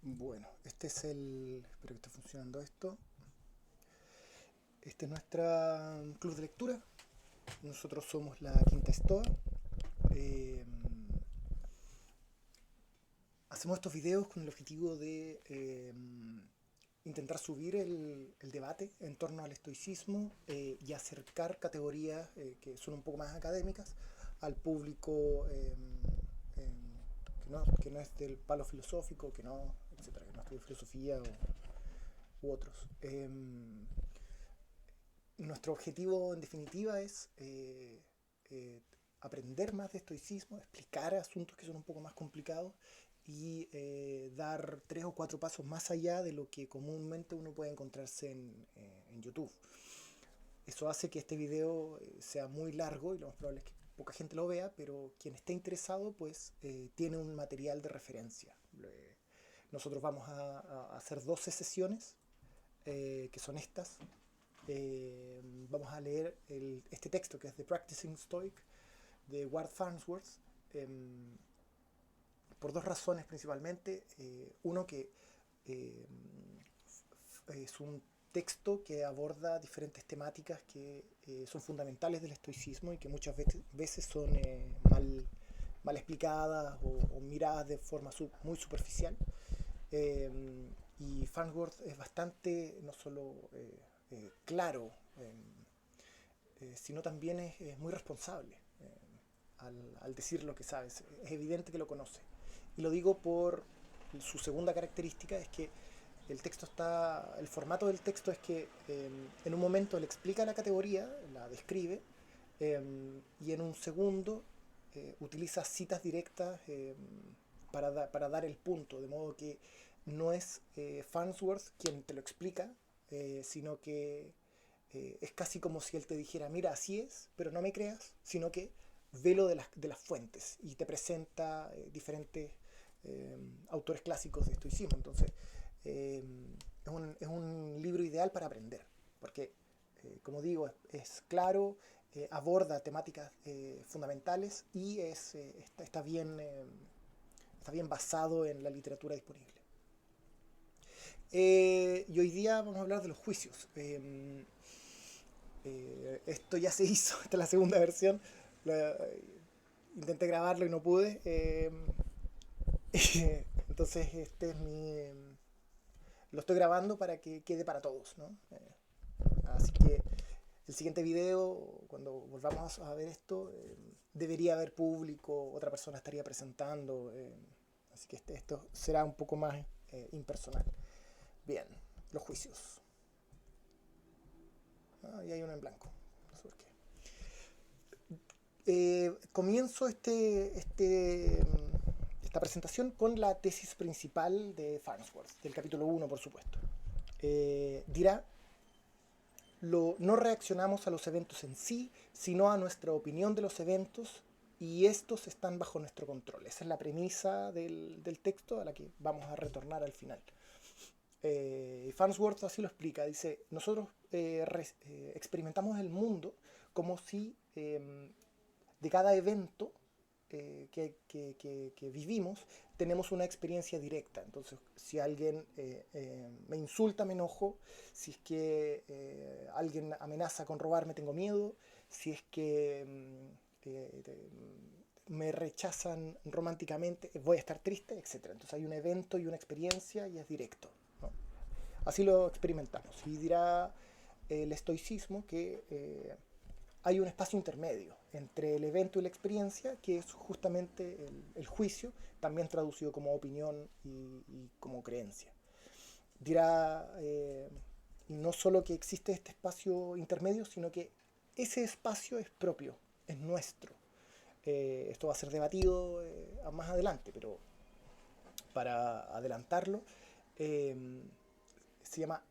Bueno, espero que esté funcionando esto. Este es nuestro club de lectura. Nosotros somos la Quinta Estoa. Eh, Hacemos estos videos con el objetivo de intentar subir el debate en torno al estoicismo y acercar categorías que son un poco más académicas al público que no es del palo filosófico, que no, etcétera, que no estudia filosofía u otros. Nuestro objetivo en definitiva es aprender más de estoicismo, explicar asuntos que son un poco más complicados y dar 3 o 4 pasos más allá de lo que comúnmente uno puede encontrarse en YouTube. Eso hace que este video sea muy largo y lo más probable es que poca gente lo vea, pero quien esté interesado pues tiene un material de referencia. Nosotros vamos a hacer 12 sesiones que son estas. Vamos a leer este texto que es The Practicing Stoic de Ward Farnsworth, eh, por 2 razones principalmente. Uno, que eh, es un texto que aborda diferentes temáticas que son fundamentales del estoicismo y que muchas veces son mal explicadas o miradas de forma muy superficial. Eh, y Farnsworth es bastante, no solo claro, sino también es muy responsable al decir lo que sabe. Es evidente que lo conoce. Y lo digo por su segunda característica, es que el formato del texto es que en un momento él explica la categoría, la describe, y en un segundo utiliza citas directas para dar el punto, de modo que no es Farnsworth quien te lo explica, sino que es casi como si él te dijera, mira, así es, pero no me creas, sino que velo de las fuentes y te presenta diferentes autores clásicos de estoicismo. Entonces, es un libro ideal para aprender, porque, como digo, es claro, aborda temáticas fundamentales y está bien basado en la literatura disponible. Y hoy día vamos a hablar de los juicios. Esto ya se hizo, esta es la segunda versión. La- Intenté grabarlo y no pude. Entonces lo estoy grabando para que quede para todos, ¿no? Así que el siguiente video, cuando volvamos a ver esto, debería haber público, otra persona estaría presentando. Así que esto será un poco más impersonal. Bien, los juicios. Y hay uno en blanco. No sé por qué. Comienzo esta presentación con la tesis principal de Farnsworth, del capítulo 1, por supuesto. Dirá, no reaccionamos a los eventos en sí, sino a nuestra opinión de los eventos, y estos están bajo nuestro control. Esa es la premisa del texto a la que vamos a retornar al final. Farnsworth así lo explica, dice, nosotros experimentamos el mundo como si de cada evento que vivimos tenemos una experiencia directa. Entonces, si alguien me insulta, me enojo. Si es que alguien amenaza con robarme, tengo miedo. Si es que me rechazan románticamente, voy a estar triste, etc. Entonces hay un evento y una experiencia y es directo, ¿no? Así lo experimentamos. Y dirá el estoicismo que hay un espacio intermedio entre el evento y la experiencia, que es justamente el juicio, también traducido como opinión y como creencia. Dirá no solo que existe este espacio intermedio, sino que ese espacio es propio, es nuestro. Esto va a ser debatido más adelante, pero para adelantarlo, eh, se llama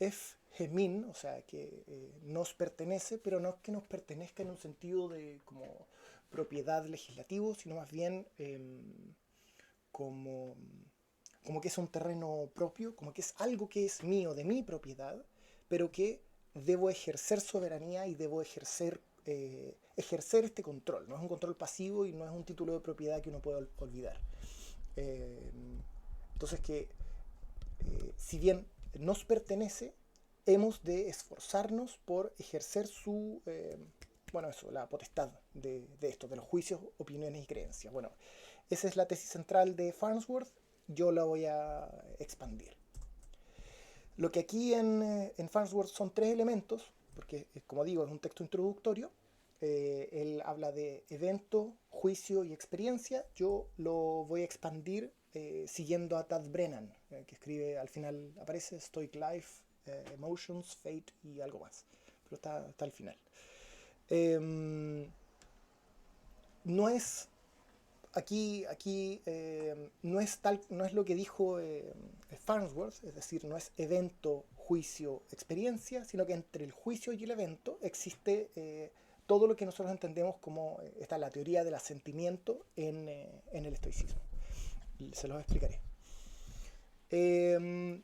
F-Gemin, o sea, que nos pertenece, pero no es que nos pertenezca en un sentido de como propiedad legislativo, sino más bien como, como que es un terreno propio, como que es algo que es mío, de mi propiedad, pero que debo ejercer soberanía y debo ejercer este control. No es un control pasivo y no es un título de propiedad que uno puede olvidar. Eh, Entonces que si bien nos pertenece, hemos de esforzarnos por ejercer la potestad de esto, de los juicios, opiniones y creencias. Bueno, esa es la tesis central de Farnsworth, yo la voy a expandir. Lo que aquí en Farnsworth son tres elementos, porque como digo es un texto introductorio, él habla de evento, juicio y experiencia, yo lo voy a expandir siguiendo a Tad Brennan, que escribe, al final aparece Stoic Life, Emotions, Fate y algo más, pero está al final. No es no es lo que dijo Farnsworth, es decir, no es evento, juicio, experiencia, sino que entre el juicio y el evento existe todo lo que nosotros entendemos como está la teoría del asentimiento en el estoicismo. Se los explicaré. Tenemos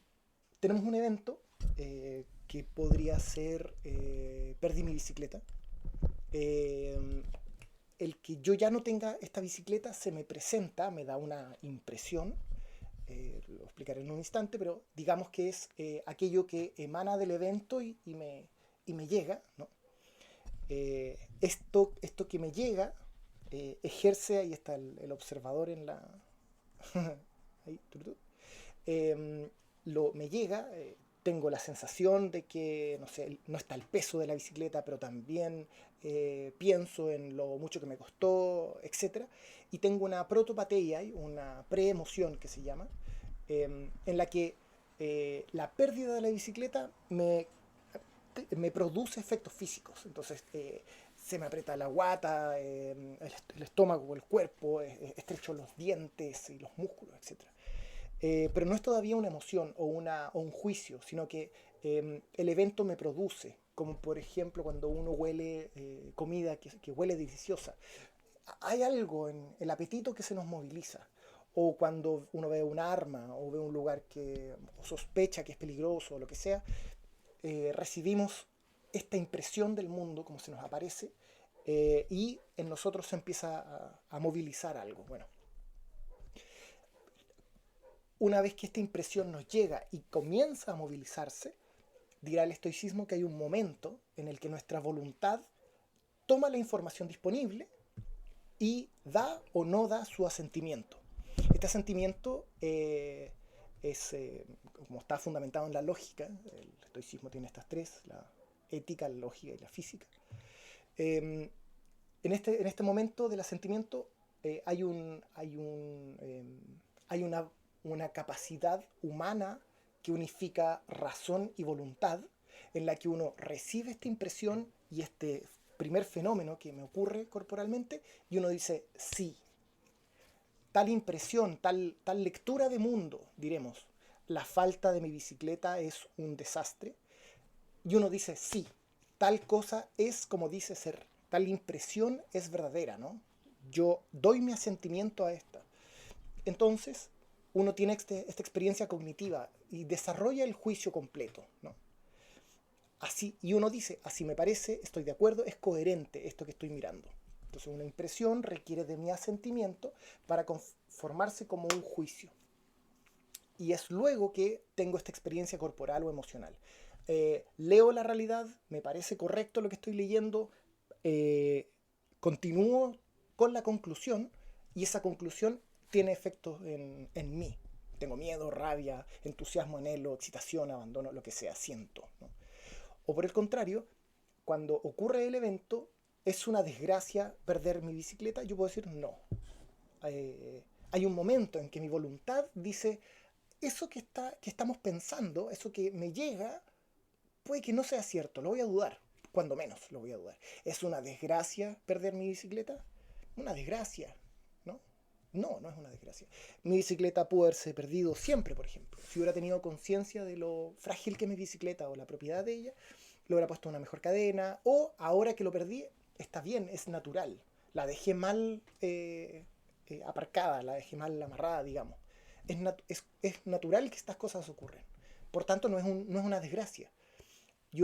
un evento que podría ser perdí mi bicicleta. El que yo ya no tenga esta bicicleta se me presenta, me da una impresión, lo explicaré en un instante, pero digamos que es aquello que emana del evento y me llega, ¿no? Esto que me llega ejerce, ahí está el observador en la... ahí, me llega, tengo la sensación de que, no sé, no está el peso de la bicicleta, pero también pienso en lo mucho que me costó, etc. Y tengo una protopateia, una preemoción que se llama, en la que la pérdida de la bicicleta me produce efectos físicos. Entonces, se me aprieta la guata, el estómago, el cuerpo, estrecho los dientes y los músculos, etc. Pero no es todavía una emoción o un juicio, sino que el evento me produce, como por ejemplo cuando uno huele comida que huele deliciosa. Hay algo en el apetito que se nos moviliza. O cuando uno ve un arma o ve un lugar que sospecha que es peligroso o lo que sea, recibimos esta impresión del mundo como se nos aparece y en nosotros se empieza a movilizar algo. Bueno, una vez que esta impresión nos llega y comienza a movilizarse, dirá el estoicismo que hay un momento en el que nuestra voluntad toma la información disponible y da o no da su asentimiento. Este asentimiento como está fundamentado en la lógica, el estoicismo tiene estas tres, la ética, la lógica y la física. En este momento del asentimiento hay una capacidad humana que unifica razón y voluntad, en la que uno recibe esta impresión y este primer fenómeno que me ocurre corporalmente, y uno dice, sí, tal impresión, tal lectura de mundo, diremos, la falta de mi bicicleta es un desastre, y uno dice, sí, tal cosa es como dice ser, tal impresión es verdadera, ¿no? Yo doy mi asentimiento a esta. Entonces, uno tiene esta experiencia cognitiva y desarrolla el juicio completo, ¿no? Así, y uno dice, así me parece, estoy de acuerdo, es coherente esto que estoy mirando. Entonces una impresión requiere de mi asentimiento para conformarse como un juicio. Y es luego que tengo esta experiencia corporal o emocional. Leo la realidad, me parece correcto lo que estoy leyendo, continúo con la conclusión y esa conclusión tiene efectos en mí. Tengo miedo, rabia, entusiasmo, anhelo, excitación, abandono, lo que sea, siento, ¿no? O por el contrario, cuando ocurre el evento, es una desgracia perder mi bicicleta, yo puedo decir no. Hay un momento en que mi voluntad dice, eso que estamos pensando, eso que me llega, puede que no sea cierto, lo voy a dudar, cuando menos lo voy a dudar. ¿Es una desgracia perder mi bicicleta? Una desgracia, ¿no? No, no es una desgracia. Mi bicicleta pudo haberse perdido siempre, por ejemplo. Si hubiera tenido conciencia de lo frágil que es mi bicicleta o la propiedad de ella, le hubiera puesto una mejor cadena. O ahora que lo perdí, está bien, es natural. La dejé mal aparcada, la dejé mal amarrada, digamos. Es natural que estas cosas ocurren. Por tanto, no es una desgracia. Y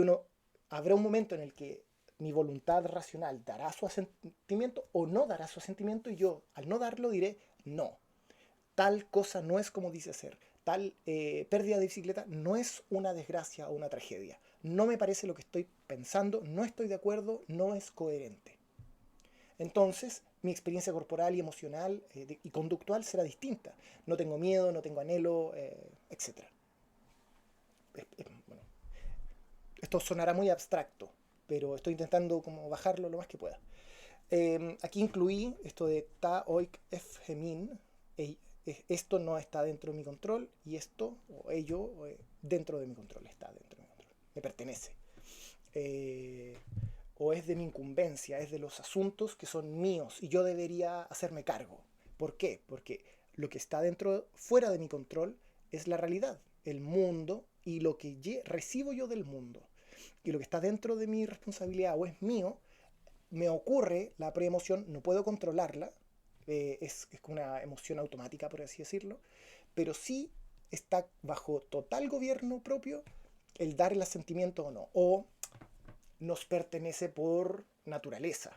habrá un momento en el que mi voluntad racional dará su asentimiento o no dará su asentimiento, y yo al no darlo diré no. tal cosa no es como dice ser, tal pérdida de bicicleta no es una desgracia o una tragedia. No me parece lo que estoy pensando, no estoy de acuerdo, no es coherente. Entonces, mi experiencia corporal y emocional y conductual será distinta. No tengo miedo, no tengo anhelo, etc. Bueno, esto sonará muy abstracto, pero estoy intentando como bajarlo lo más que pueda. Aquí incluí esto de ta oik ef gemin. Esto no está dentro de mi control y esto o ello dentro de mi control, está dentro de mi control, me pertenece. Eh, o es de mi incumbencia, es de los asuntos que son míos y yo debería hacerme cargo. ¿Por qué? Porque lo que está fuera de mi control es la realidad, el mundo y lo que recibo yo del mundo. Y lo que está dentro de mi responsabilidad o es mío, me ocurre la preemoción, no puedo controlarla, es una emoción automática, por así decirlo, pero sí está bajo total gobierno propio el dar el asentimiento o no, o nos pertenece por naturaleza.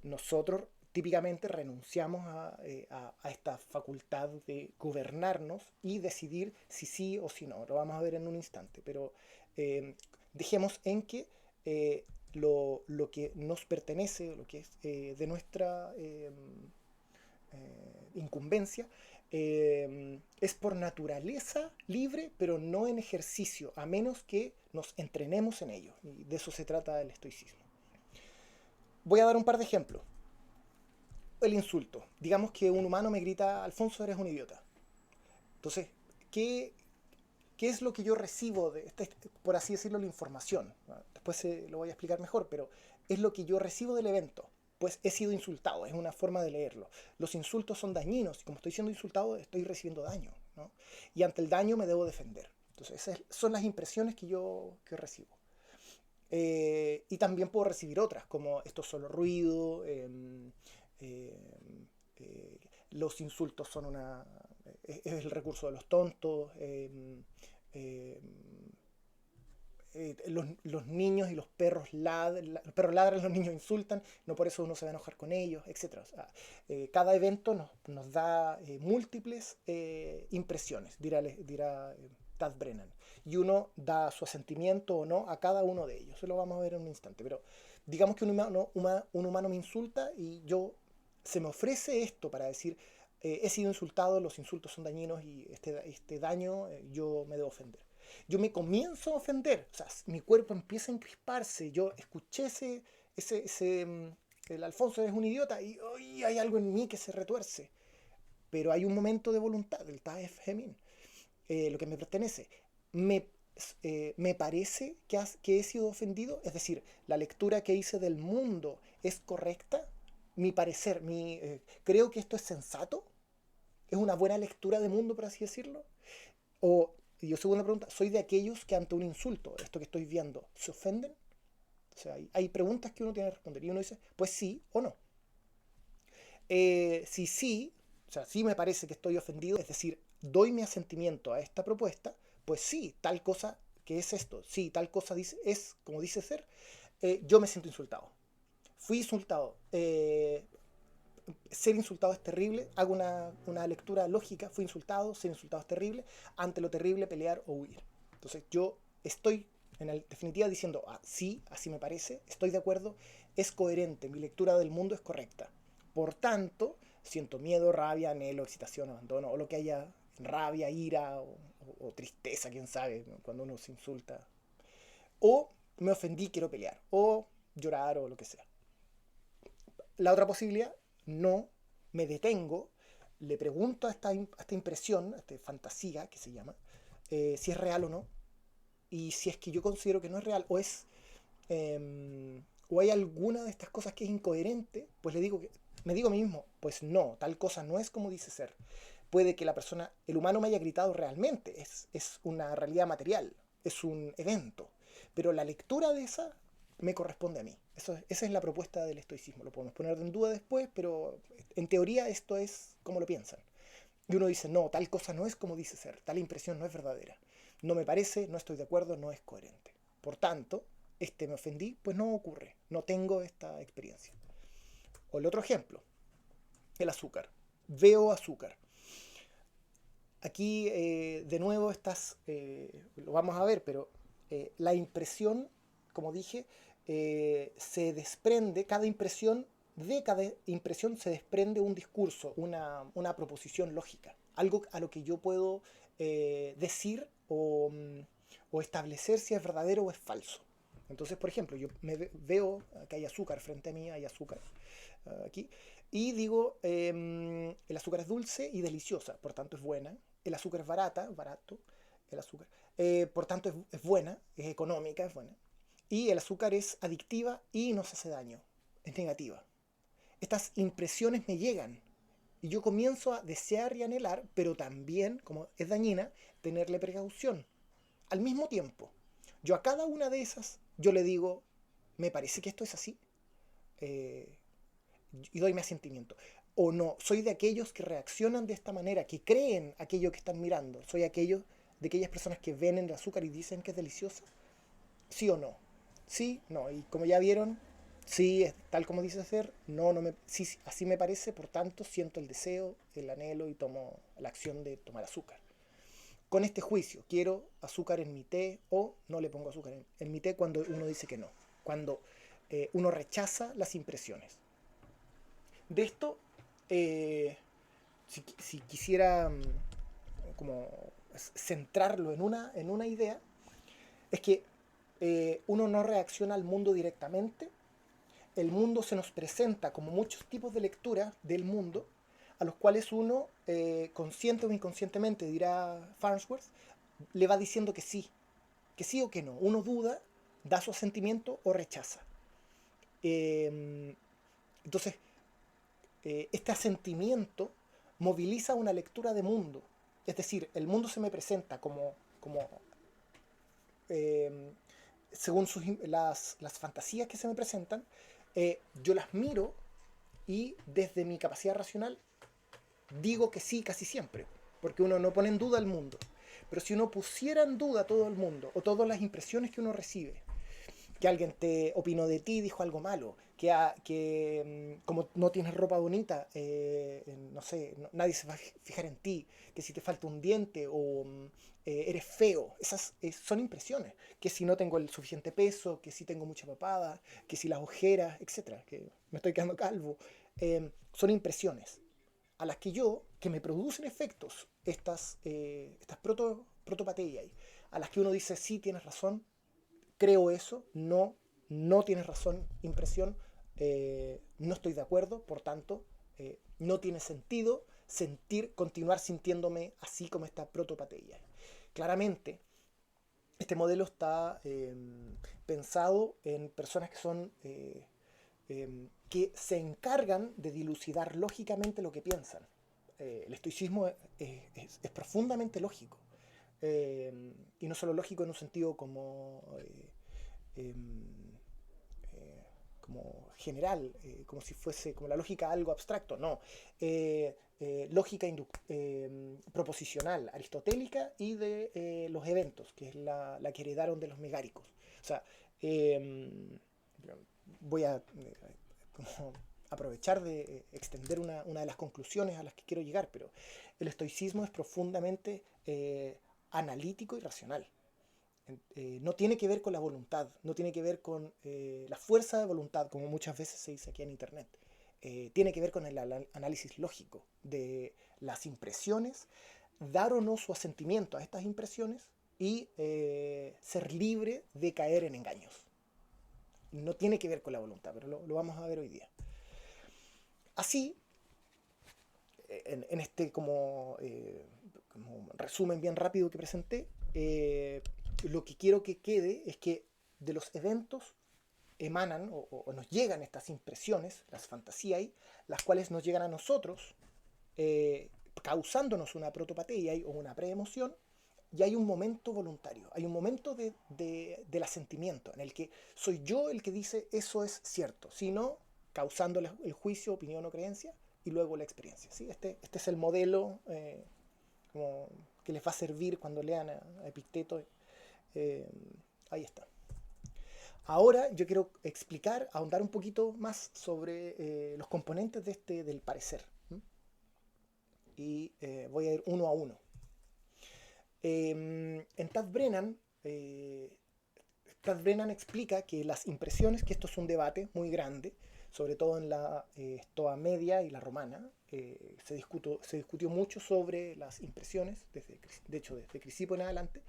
Nosotros típicamente renunciamos a esta facultad de gobernarnos y decidir si sí o si no. Lo vamos a ver en un instante, pero dejemos en que lo que nos pertenece, lo que es de nuestra incumbencia, es por naturaleza libre, pero no en ejercicio, a menos que nos entrenemos en ello. Y de eso se trata el estoicismo. Voy a dar un par de ejemplos. El insulto. Digamos que un humano me grita, Alfonso, eres un idiota. Entonces, ¿qué, qué es lo que yo recibo de, por así decirlo, la información? Después lo voy a explicar mejor, pero es lo que yo recibo del evento. Pues he sido insultado, es una forma de leerlo. Los insultos son dañinos, y como estoy siendo insultado, estoy recibiendo daño, ¿no? Y ante el daño me debo defender. Entonces, esas son las impresiones que recibo. Y también puedo recibir otras, como esto es solo ruido, eh, eh, los insultos son es el recurso de los tontos, eh, los niños y los perros los perros ladran, los niños insultan, no por eso uno se va a enojar con ellos, etc. O sea, cada evento nos da múltiples impresiones, dirá Tad Brennan, y uno da su asentimiento o no a cada uno de ellos. Eso lo vamos a ver en un instante, pero digamos que un humano me insulta y se me ofrece esto para decir, he sido insultado, los insultos son dañinos y este daño yo me debo ofender. Yo me comienzo a ofender, o sea, mi cuerpo empieza a encrisparse, yo escuché el Alfonso es un idiota y hoy hay algo en mí que se retuerce, pero hay un momento de voluntad, el Taef Hemin, lo que me pertenece. Me, me parece que he sido ofendido, es decir, la lectura que hice del mundo es correcta, mi parecer, creo que esto es sensato, es una buena lectura de mundo, por así decirlo. O, y yo segunda pregunta, ¿soy de aquellos que ante un insulto, esto que estoy viendo, se ofenden? O sea, hay preguntas que uno tiene que responder y uno dice, pues sí o no. Si sí, o sea, sí me parece que estoy ofendido, es decir, doy mi asentimiento a esta propuesta, pues sí, tal cosa que es esto, sí, tal cosa es como dice ser, yo me siento insultado. Fui insultado. Ser insultado es terrible, hago una lectura lógica, fui insultado, ser insultado es terrible, ante lo terrible pelear o huir. Entonces yo estoy en definitiva diciendo, sí, así me parece, estoy de acuerdo, es coherente, mi lectura del mundo es correcta. Por tanto, siento miedo, rabia, anhelo, excitación, abandono, o lo que haya, rabia, ira o tristeza, quién sabe, ¿no? Cuando uno se insulta. O me ofendí, quiero pelear, o llorar o lo que sea. La otra posibilidad, no, me detengo, le pregunto a esta impresión, a esta fantasía que se llama, si es real o no, y si es que yo considero que no es real, o hay alguna de estas cosas que es incoherente, pues me digo a mí mismo, pues no, tal cosa no es como dice ser. Puede que el humano me haya gritado realmente, es una realidad material, es un evento, pero la lectura de esa me corresponde a mí. Esa es la propuesta del estoicismo. Lo podemos poner en duda después, pero en teoría esto es como lo piensan. Y uno dice, no, tal cosa no es como dice ser, tal impresión no es verdadera. No me parece, no estoy de acuerdo, no es coherente. Por tanto, me ofendí, pues no ocurre, no tengo esta experiencia. O el otro ejemplo, el azúcar. Veo azúcar. aquí de nuevo lo vamos a ver, pero la impresión, como dije, se desprende, de cada impresión se desprende un discurso, una proposición lógica, algo a lo que yo puedo decir o establecer si es verdadero o es falso. Entonces, por ejemplo, yo veo que hay azúcar frente a mí, hay azúcar aquí, y digo, el azúcar es dulce y deliciosa, por tanto es buena. El azúcar es barato, el azúcar. Por tanto es buena, es económica, es buena. Y el azúcar es adictiva y nos hace daño, es negativa. Estas impresiones me llegan y yo comienzo a desear y anhelar, pero también, como es dañina, tenerle precaución. Al mismo tiempo, yo a cada una de esas, yo le digo, me parece que esto es así. Eh, y doy mi asentimiento. O no, soy de aquellos que reaccionan de esta manera, que creen aquello que están mirando. Soy de aquellas personas que ven el azúcar y dicen que es deliciosa. ¿Sí o no? Sí, no. Y como ya vieron, sí, es tal como dice ser. No, no me, sí, sí, así me parece. Por tanto, siento el deseo, el anhelo y tomo la acción de tomar azúcar. Con este juicio, quiero azúcar en mi té o no le pongo azúcar en mi té cuando uno dice que no. Cuando uno rechaza las impresiones. De esto, eh, si quisiera como centrarlo en una idea, es que uno no reacciona al mundo directamente. El mundo se nos presenta como muchos tipos de lectura del mundo, a los cuales uno, consciente o inconscientemente, dirá Farnsworth, le va diciendo que sí o que no. Uno duda, da su asentimiento o rechaza. Eh, entonces, este asentimiento moviliza una lectura de mundo. Es decir, el mundo se me presenta como eh, según las fantasías que se me presentan, yo las miro y desde mi capacidad racional digo que sí casi siempre, porque uno no pone en duda el mundo. Pero si uno pusiera en duda todo el mundo o todas las impresiones que uno recibe, que alguien te opinó de ti, dijo algo malo, como no tienes ropa bonita, no sé, nadie se va a fijar en ti, que si te falta un diente o eres feo, esas son impresiones, que si no tengo el suficiente peso, que si tengo mucha papada, que si las ojeras, etcétera, que me estoy quedando calvo, son impresiones a las que me producen efectos, estas protopateias, a las que uno dice, sí, tienes razón, creo eso, no, no tienes razón, impresión, no estoy de acuerdo, por tanto, no tiene sentido continuar sintiéndome así como esta protopateia. Claramente, este modelo está pensado en personas que son que se encargan de dilucidar lógicamente lo que piensan. El estoicismo es profundamente lógico. Y no solo lógico en un sentido como general, como si fuese como la lógica algo abstracto, no. Lógica proposicional, aristotélica y de los eventos, que es la que heredaron de los megáricos. O sea, voy a como aprovechar de extender una de las conclusiones a las que quiero llegar, pero el estoicismo es profundamente analítico y racional. No tiene que ver con la voluntad, no tiene que ver con la fuerza de voluntad, como muchas veces se dice aquí en Internet. Tiene que ver con el análisis lógico de las impresiones, dar o no su asentimiento a estas impresiones y ser libre de caer en engaños. No tiene que ver con la voluntad, pero lo vamos a ver hoy día. Así, en este como resumen bien rápido que presenté, lo que quiero que quede es que de los eventos emanan o nos llegan estas impresiones, las fantasías, las cuales nos llegan a nosotros, causándonos una protopateia o una preemoción, y hay un momento voluntario, hay un momento del asentimiento, en el que soy yo el que dice eso es cierto, sino causando el juicio, opinión o creencia, y luego la experiencia. ¿Sí? Este es el modelo como que les va a servir cuando lean a Epicteto. Eh, ahí está. Ahora yo quiero explicar, ahondar un poquito más sobre los componentes del parecer. ¿Mm? Y voy a ir uno a uno. En Tad Brennan explica que las impresiones, que esto es un debate muy grande, sobre todo en la Stoa Media y la Romana, se discutió mucho sobre las impresiones, de hecho desde Crisipo en adelante,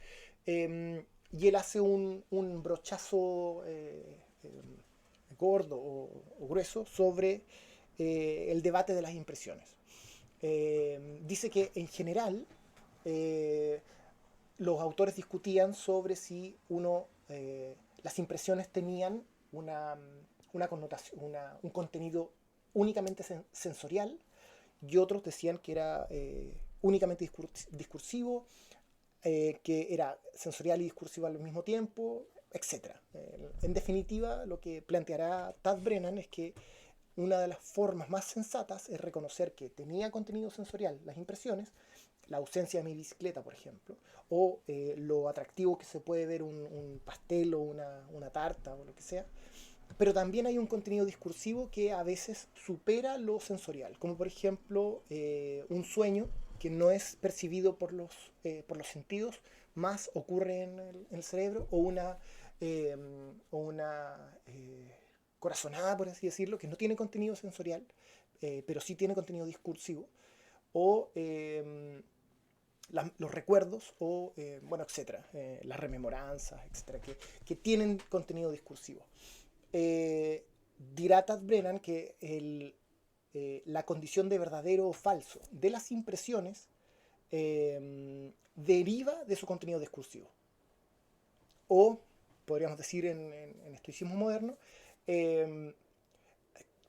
y él hace un brochazo gordo o grueso sobre el debate de las impresiones. Dice que en general eh, los autores discutían sobre si las impresiones tenían una connotación, un contenido únicamente sensorial, y otros decían que era únicamente discursivo, que era sensorial y discursivo al mismo tiempo, etc. En definitiva, lo que planteará Tad Brennan es que una de las formas más sensatas es reconocer que tenía contenido sensorial las impresiones, la ausencia de mi bicicleta, por ejemplo, o lo atractivo que se puede ver un pastel o una tarta o lo que sea, pero también hay un contenido discursivo que a veces supera lo sensorial, como por ejemplo un sueño que no es percibido por los sentidos, más ocurre en el cerebro, eh, o una corazonada, por así decirlo, que no tiene contenido sensorial, pero sí tiene contenido discursivo, o los recuerdos, o bueno, etcétera, las rememoranzas, etcétera, que tienen contenido discursivo. Eh, Dirá Tad Brennan que la condición de verdadero o falso de las impresiones deriva de su contenido discursivo. O, podríamos decir en estoicismo moderno, eh,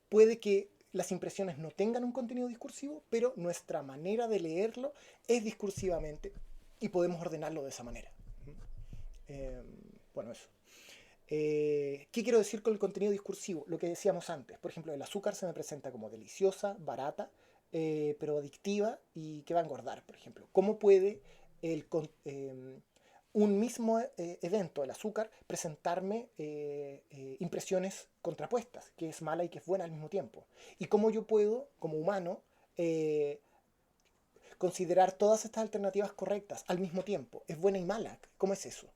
puede que las impresiones no tengan un contenido discursivo, pero nuestra manera de leerlo es discursivamente y podemos ordenarlo de esa manera. Eh, bueno, eso. ¿Qué quiero decir con el contenido discursivo? Lo que decíamos antes. Por ejemplo, el azúcar se me presenta como deliciosa, barata, pero adictiva y que va a engordar, por ejemplo. ¿Cómo puede un mismo evento, el azúcar, presentarme impresiones contrapuestas, que es mala y que es buena al mismo tiempo? Y cómo yo puedo, como humano, eh, considerar todas estas alternativas correctas al mismo tiempo. ¿Es buena y mala? ¿Cómo es eso?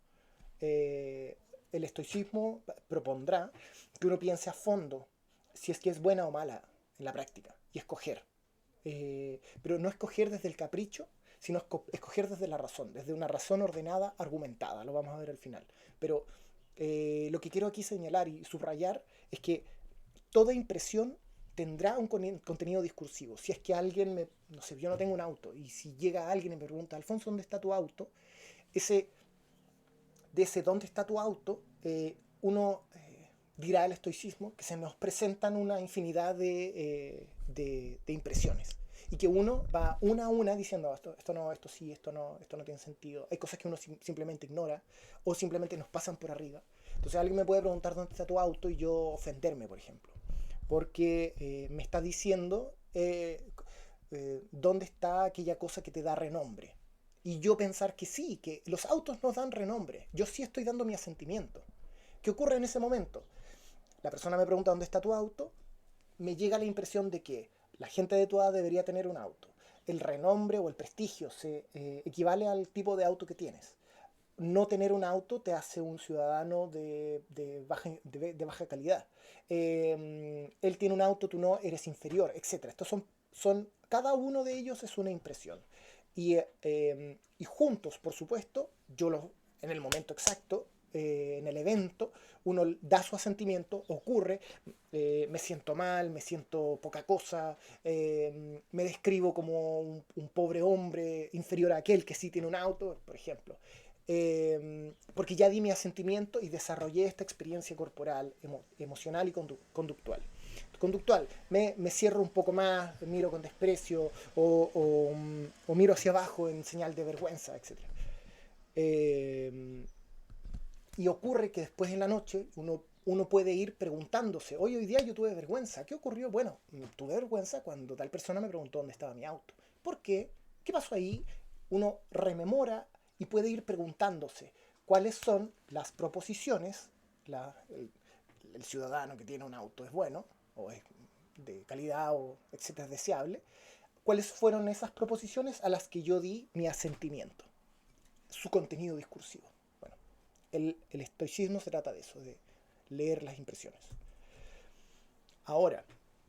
eh, el estoicismo propondrá que uno piense a fondo si es que es buena o mala en la práctica y escoger. Pero no escoger desde el capricho, sino escoger desde la razón, desde una razón ordenada, argumentada. Lo vamos a ver al final. Pero lo que quiero aquí señalar y subrayar es que toda impresión tendrá un contenido discursivo. Si es que alguien no sé, yo no tengo un auto, y si llega alguien y me pregunta, Alfonso, ¿dónde está tu auto? Ese de ese dónde está tu auto, uno dirá el estoicismo que se nos presentan una infinidad de impresiones y que uno va una a una diciendo esto no, esto sí, esto no tiene sentido. Hay cosas que uno simplemente ignora o simplemente nos pasan por arriba. Entonces alguien me puede preguntar dónde está tu auto y yo ofenderme, por ejemplo, porque me está diciendo dónde está aquella cosa que te da renombre. Y yo pensar que sí, que los autos nos dan renombre. Yo sí estoy dando mi asentimiento. ¿Qué ocurre en ese momento? La persona me pregunta dónde está tu auto. Me llega la impresión de que la gente de tu edad debería tener un auto. El renombre o el prestigio se equivale al tipo de auto que tienes. No tener un auto te hace un ciudadano de baja calidad. Él tiene un auto, tú no, eres inferior, etc. Estos cada uno de ellos es una impresión. Y juntos, por supuesto, en el momento exacto, en el evento, uno da su asentimiento, ocurre, me siento mal, me siento poca cosa, me describo como un pobre hombre inferior a aquel que sí tiene un auto, por ejemplo. Porque ya di mi asentimiento y desarrollé esta experiencia corporal, emocional y conductual. Me cierro un poco más, miro con desprecio o miro hacia abajo en señal de vergüenza, etc. Eh, y ocurre que después en la noche uno puede ir preguntándose, hoy día yo tuve vergüenza, ¿qué ocurrió? Bueno, tuve vergüenza cuando tal persona me preguntó dónde estaba mi auto. ¿Por qué? ¿Qué pasó ahí? Uno rememora y puede ir preguntándose cuáles son las proposiciones, el ciudadano que tiene un auto es bueno, o es de calidad, o etcétera, es deseable, cuáles fueron esas proposiciones a las que yo di mi asentimiento. su contenido discursivo. Bueno, el estoicismo se trata de eso, de leer las impresiones. Ahora,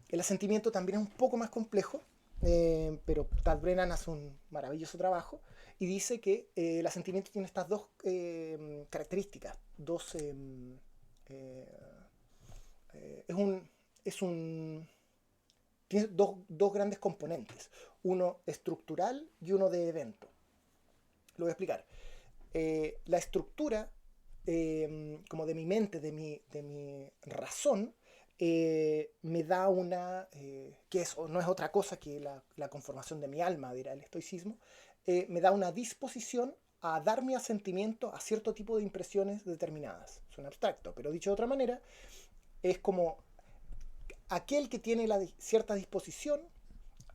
el asentimiento también es un poco más complejo, pero Tad Brennan hace un maravilloso trabajo y dice que el asentimiento tiene estas dos características, eh, es un, es un, tiene dos grandes componentes, uno estructural y uno de evento. Lo voy a explicar. La estructura, como de mi mente, de mi razón, me da una, que eso no es otra cosa que la conformación de mi alma, dirá el estoicismo, me da una disposición a dar mi asentimiento a cierto tipo de impresiones determinadas. Suena abstracto, pero dicho de otra manera, es como aquel que tiene cierta disposición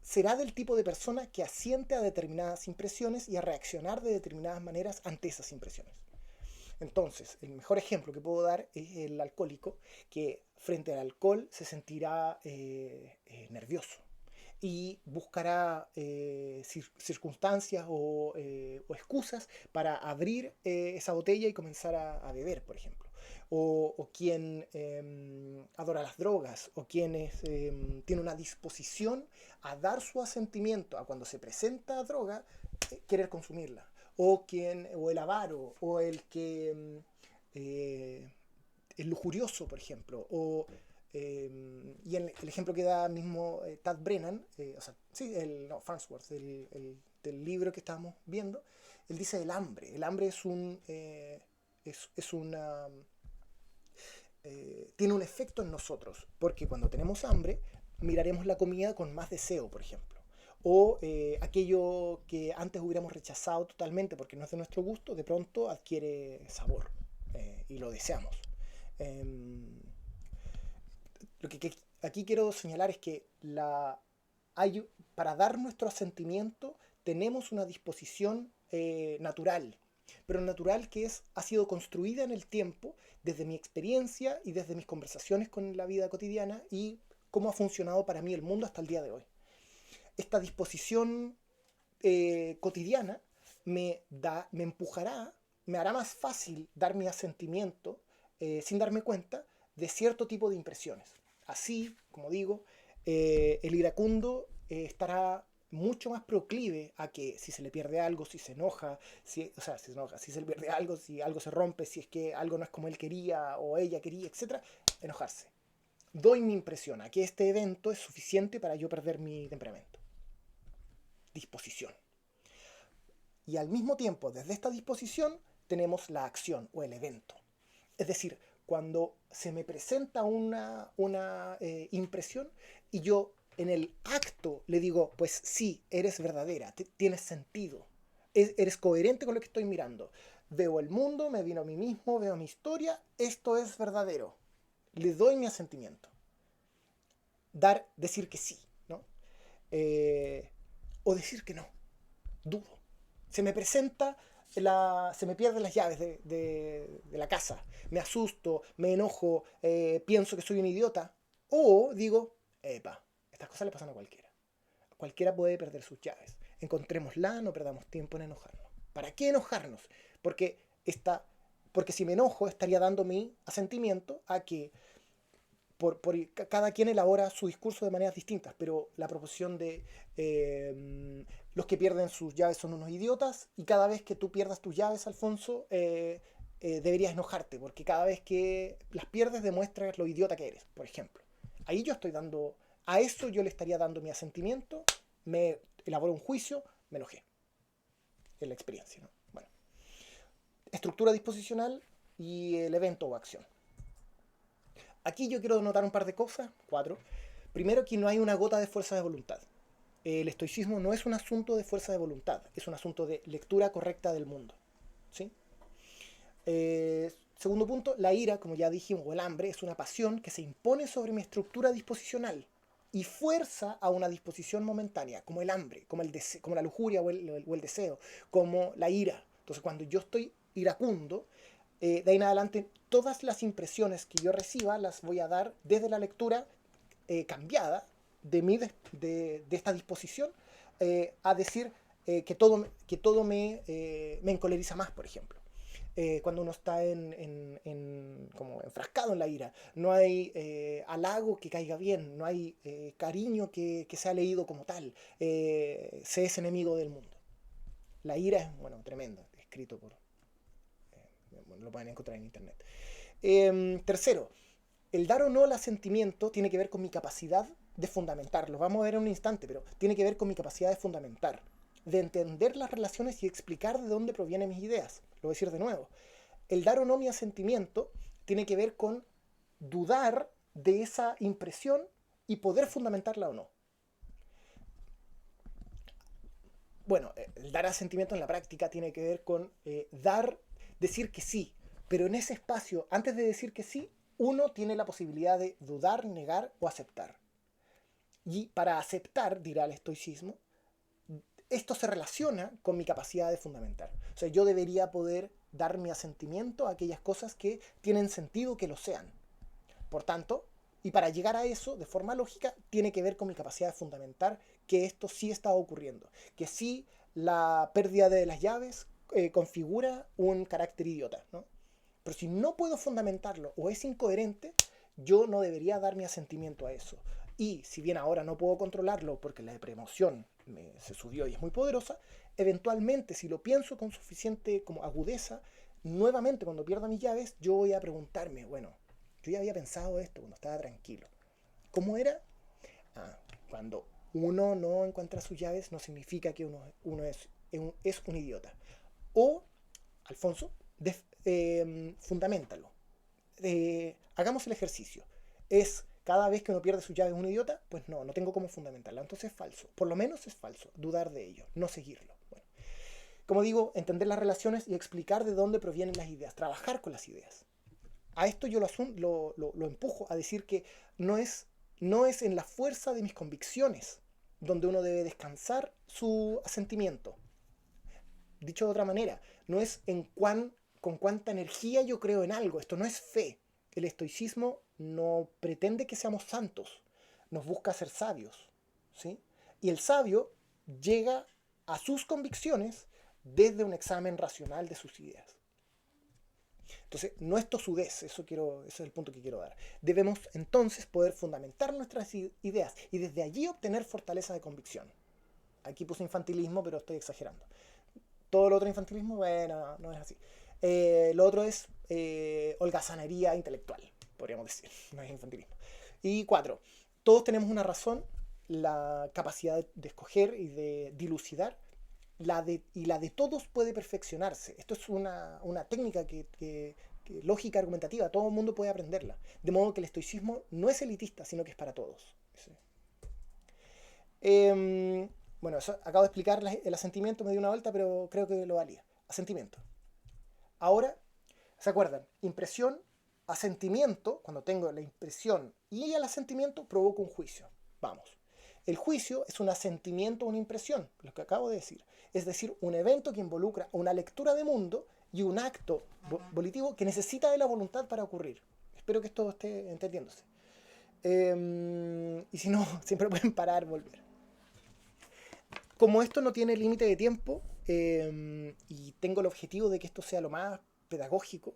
será del tipo de persona que asiente a determinadas impresiones y a reaccionar de determinadas maneras ante esas impresiones. Entonces, el mejor ejemplo que puedo dar es el alcohólico, que frente al alcohol se sentirá nervioso y buscará circunstancias o excusas para abrir esa botella y comenzar a beber, por ejemplo. O quien adora las drogas, o quien tiene una disposición a dar su asentimiento a cuando se presenta droga, querer consumirla. O el avaro, o el que es lujurioso, por ejemplo, y el ejemplo que da mismo Tad Brennan, o sea, sí, no, Farnsworth, del libro que estábamos viendo, él dice el hambre. El hambre es una... tiene un efecto en nosotros, porque cuando tenemos hambre, miraremos la comida con más deseo, por ejemplo. O aquello que antes hubiéramos rechazado totalmente porque no es de nuestro gusto, de pronto adquiere sabor y lo deseamos. Lo que aquí quiero señalar es que para dar nuestro asentimiento tenemos una disposición natural, pero natural que ha sido construida en el tiempo desde mi experiencia y desde mis conversaciones con la vida cotidiana y cómo ha funcionado para mí el mundo hasta el día de hoy. Esta disposición cotidiana me empujará, me hará más fácil dar mi asentimiento sin darme cuenta de cierto tipo de impresiones. Así, como digo, el iracundo estará mucho más proclive a que si se le pierde algo, si se enoja, si se le pierde algo, si algo se rompe, si es que algo no es como él quería o ella quería, etc., enojarse. Doy mi impresión a que este evento es suficiente para yo perder mi temperamento. Disposición. Y al mismo tiempo, desde esta disposición, tenemos la acción o el evento. Es decir, cuando se me presenta una impresión y yo en el acto le digo, pues sí, eres verdadera, tienes sentido, eres coherente con lo que estoy mirando. Veo el mundo, me vino a mí mismo, veo mi historia, esto es verdadero. Le doy mi asentimiento. Decir que sí, ¿no? O decir que no, dudo. Se me presenta, se me pierden las llaves de la casa, me asusto, me enojo, pienso que soy un idiota, o digo, epa, estas cosas le pasan a cualquiera. Cualquiera puede perder sus llaves. Encontrémosla, no perdamos tiempo en enojarnos. ¿Para qué enojarnos? Porque, porque si me enojo estaría dando mi asentimiento a que cada quien elabora su discurso de maneras distintas, pero la proposición de los que pierden sus llaves son unos idiotas, y cada vez que tú pierdas tus llaves, Alfonso, deberías enojarte, porque cada vez que las pierdes demuestras lo idiota que eres, por ejemplo. Ahí yo estoy dando, a eso yo le estaría dando mi asentimiento, me elaboro un juicio, me enojé. Es la experiencia, ¿no? Bueno, estructura disposicional y el evento o acción. Aquí yo quiero notar un par de cosas, 4. Primero, que no hay una gota de fuerza de voluntad. El estoicismo no es un asunto de fuerza de voluntad, es un asunto de lectura correcta del mundo. ¿Sí? Segundo punto, la ira, como ya dijimos, o el hambre, es una pasión que se impone sobre mi estructura disposicional y fuerza a una disposición momentánea, como el hambre, como la lujuria o el deseo, como la ira. Entonces, cuando yo estoy iracundo, de ahí en adelante, todas las impresiones que yo reciba las voy a dar desde la lectura cambiada de esta disposición a decir, que todo me encoleriza más, por ejemplo. Cuando uno está como enfrascado en la ira, no hay halago que caiga bien, no hay cariño que sea leído como tal, se es enemigo del mundo. La ira es, bueno, tremenda, escrito bueno, lo pueden encontrar en internet. Tercero, el dar o no el asentimiento tiene que ver con mi capacidad de fundamentar. Lo vamos a ver en un instante, pero tiene que ver con mi capacidad de fundamentar, de entender las relaciones y explicar de dónde provienen mis ideas. Lo voy a decir de nuevo. El dar o no mi asentimiento tiene que ver con dudar de esa impresión y poder fundamentarla o no. Bueno, el dar asentimiento en la práctica tiene que ver con decir que sí, pero en ese espacio, antes de decir que sí, uno tiene la posibilidad de dudar, negar o aceptar. Y para aceptar, dirá el estoicismo, esto se relaciona con mi capacidad de fundamentar. O sea, yo debería poder dar mi asentimiento a aquellas cosas que tienen sentido que lo sean. Por tanto, y para llegar a eso, de forma lógica, tiene que ver con mi capacidad de fundamentar que esto sí está ocurriendo. Que sí la pérdida de las llaves configura un carácter idiota, ¿no? Pero si no puedo fundamentarlo o es incoherente, yo no debería dar mi asentimiento a eso. Y si bien ahora no puedo controlarlo porque la preemoción se subió y es muy poderosa, eventualmente si lo pienso con suficiente como agudeza, nuevamente cuando pierda mis llaves, yo voy a preguntarme, bueno, yo ya había pensado esto cuando estaba tranquilo. ¿Cómo era? Cuando uno no encuentra sus llaves no significa que uno es un idiota. O, Alfonso, fundamentalo. Hagamos el ejercicio. ¿Es cada vez que uno pierde sus llaves un idiota? Pues no tengo cómo fundamentarla. Entonces es falso. Por lo menos es falso. Dudar de ello, no seguirlo. Bueno, como digo, entender las relaciones y explicar de dónde provienen las ideas. Trabajar con las ideas. A esto yo lo empujo a decir que no es en la fuerza de mis convicciones donde uno debe descansar su asentimiento. Dicho de otra manera, no es con cuánta energía yo creo en algo. Esto no es fe. El estoicismo no pretende que seamos santos. Nos busca ser sabios. ¿Sí? Y el sabio llega a sus convicciones desde un examen racional de sus ideas. Entonces, no es tosudez, ese es el punto que quiero dar. Debemos entonces poder fundamentar nuestras ideas y desde allí obtener fortaleza de convicción. Aquí puse infantilismo, pero estoy exagerando. Todo lo otro infantilismo, bueno, no es así. Lo otro es holgazanería intelectual, podríamos decir, no es infantilismo. Y 4, todos tenemos una razón, la capacidad de escoger y de dilucidar, y la de todos puede perfeccionarse. Esto es una técnica lógica argumentativa, todo el mundo puede aprenderla. De modo que el estoicismo no es elitista, sino que es para todos. ¿Sí? Bueno, acabo de explicar el asentimiento, me dio una vuelta, pero creo que lo valía. Asentimiento. Ahora, ¿se acuerdan? Impresión, asentimiento, cuando tengo la impresión y el asentimiento, provoco un juicio. Vamos. El juicio es un asentimiento a una impresión, lo que acabo de decir. Es decir, un evento que involucra una lectura de mundo y un acto volitivo que necesita de la voluntad para ocurrir. Espero que esto esté entendiéndose. Y si no, siempre pueden parar, volver. Como esto no tiene límite de tiempo y tengo el objetivo de que esto sea lo más pedagógico,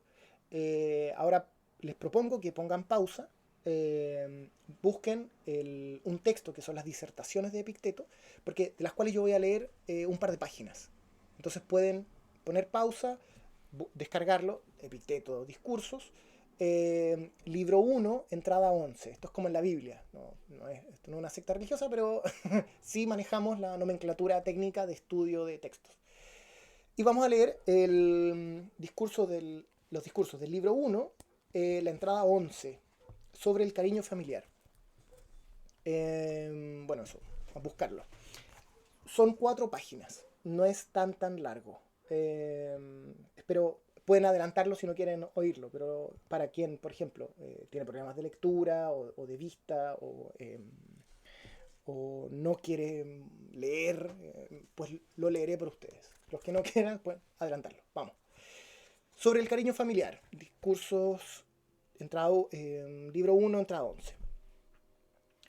ahora les propongo que pongan pausa, busquen un texto que son las disertaciones de Epicteto, porque de las cuales yo voy a leer un par de páginas. Entonces pueden poner pausa, descargarlo, Epicteto Discursos, libro 1, entrada 11. Esto es como en la Biblia. Esto no es una secta religiosa, pero sí manejamos la nomenclatura técnica de estudio de textos. Y vamos a leer los discursos del libro 1, la entrada 11, sobre el cariño familiar. Bueno, eso, vamos a buscarlo. Son 4 páginas, no es tan largo. Espero pueden adelantarlo si no quieren oírlo, pero para quien, por ejemplo, tiene problemas de lectura o de vista o no quiere leer, pues lo leeré por ustedes. Los que no quieran, pueden adelantarlo. Vamos. Sobre el cariño familiar, discursos, libro 1, entrada 11.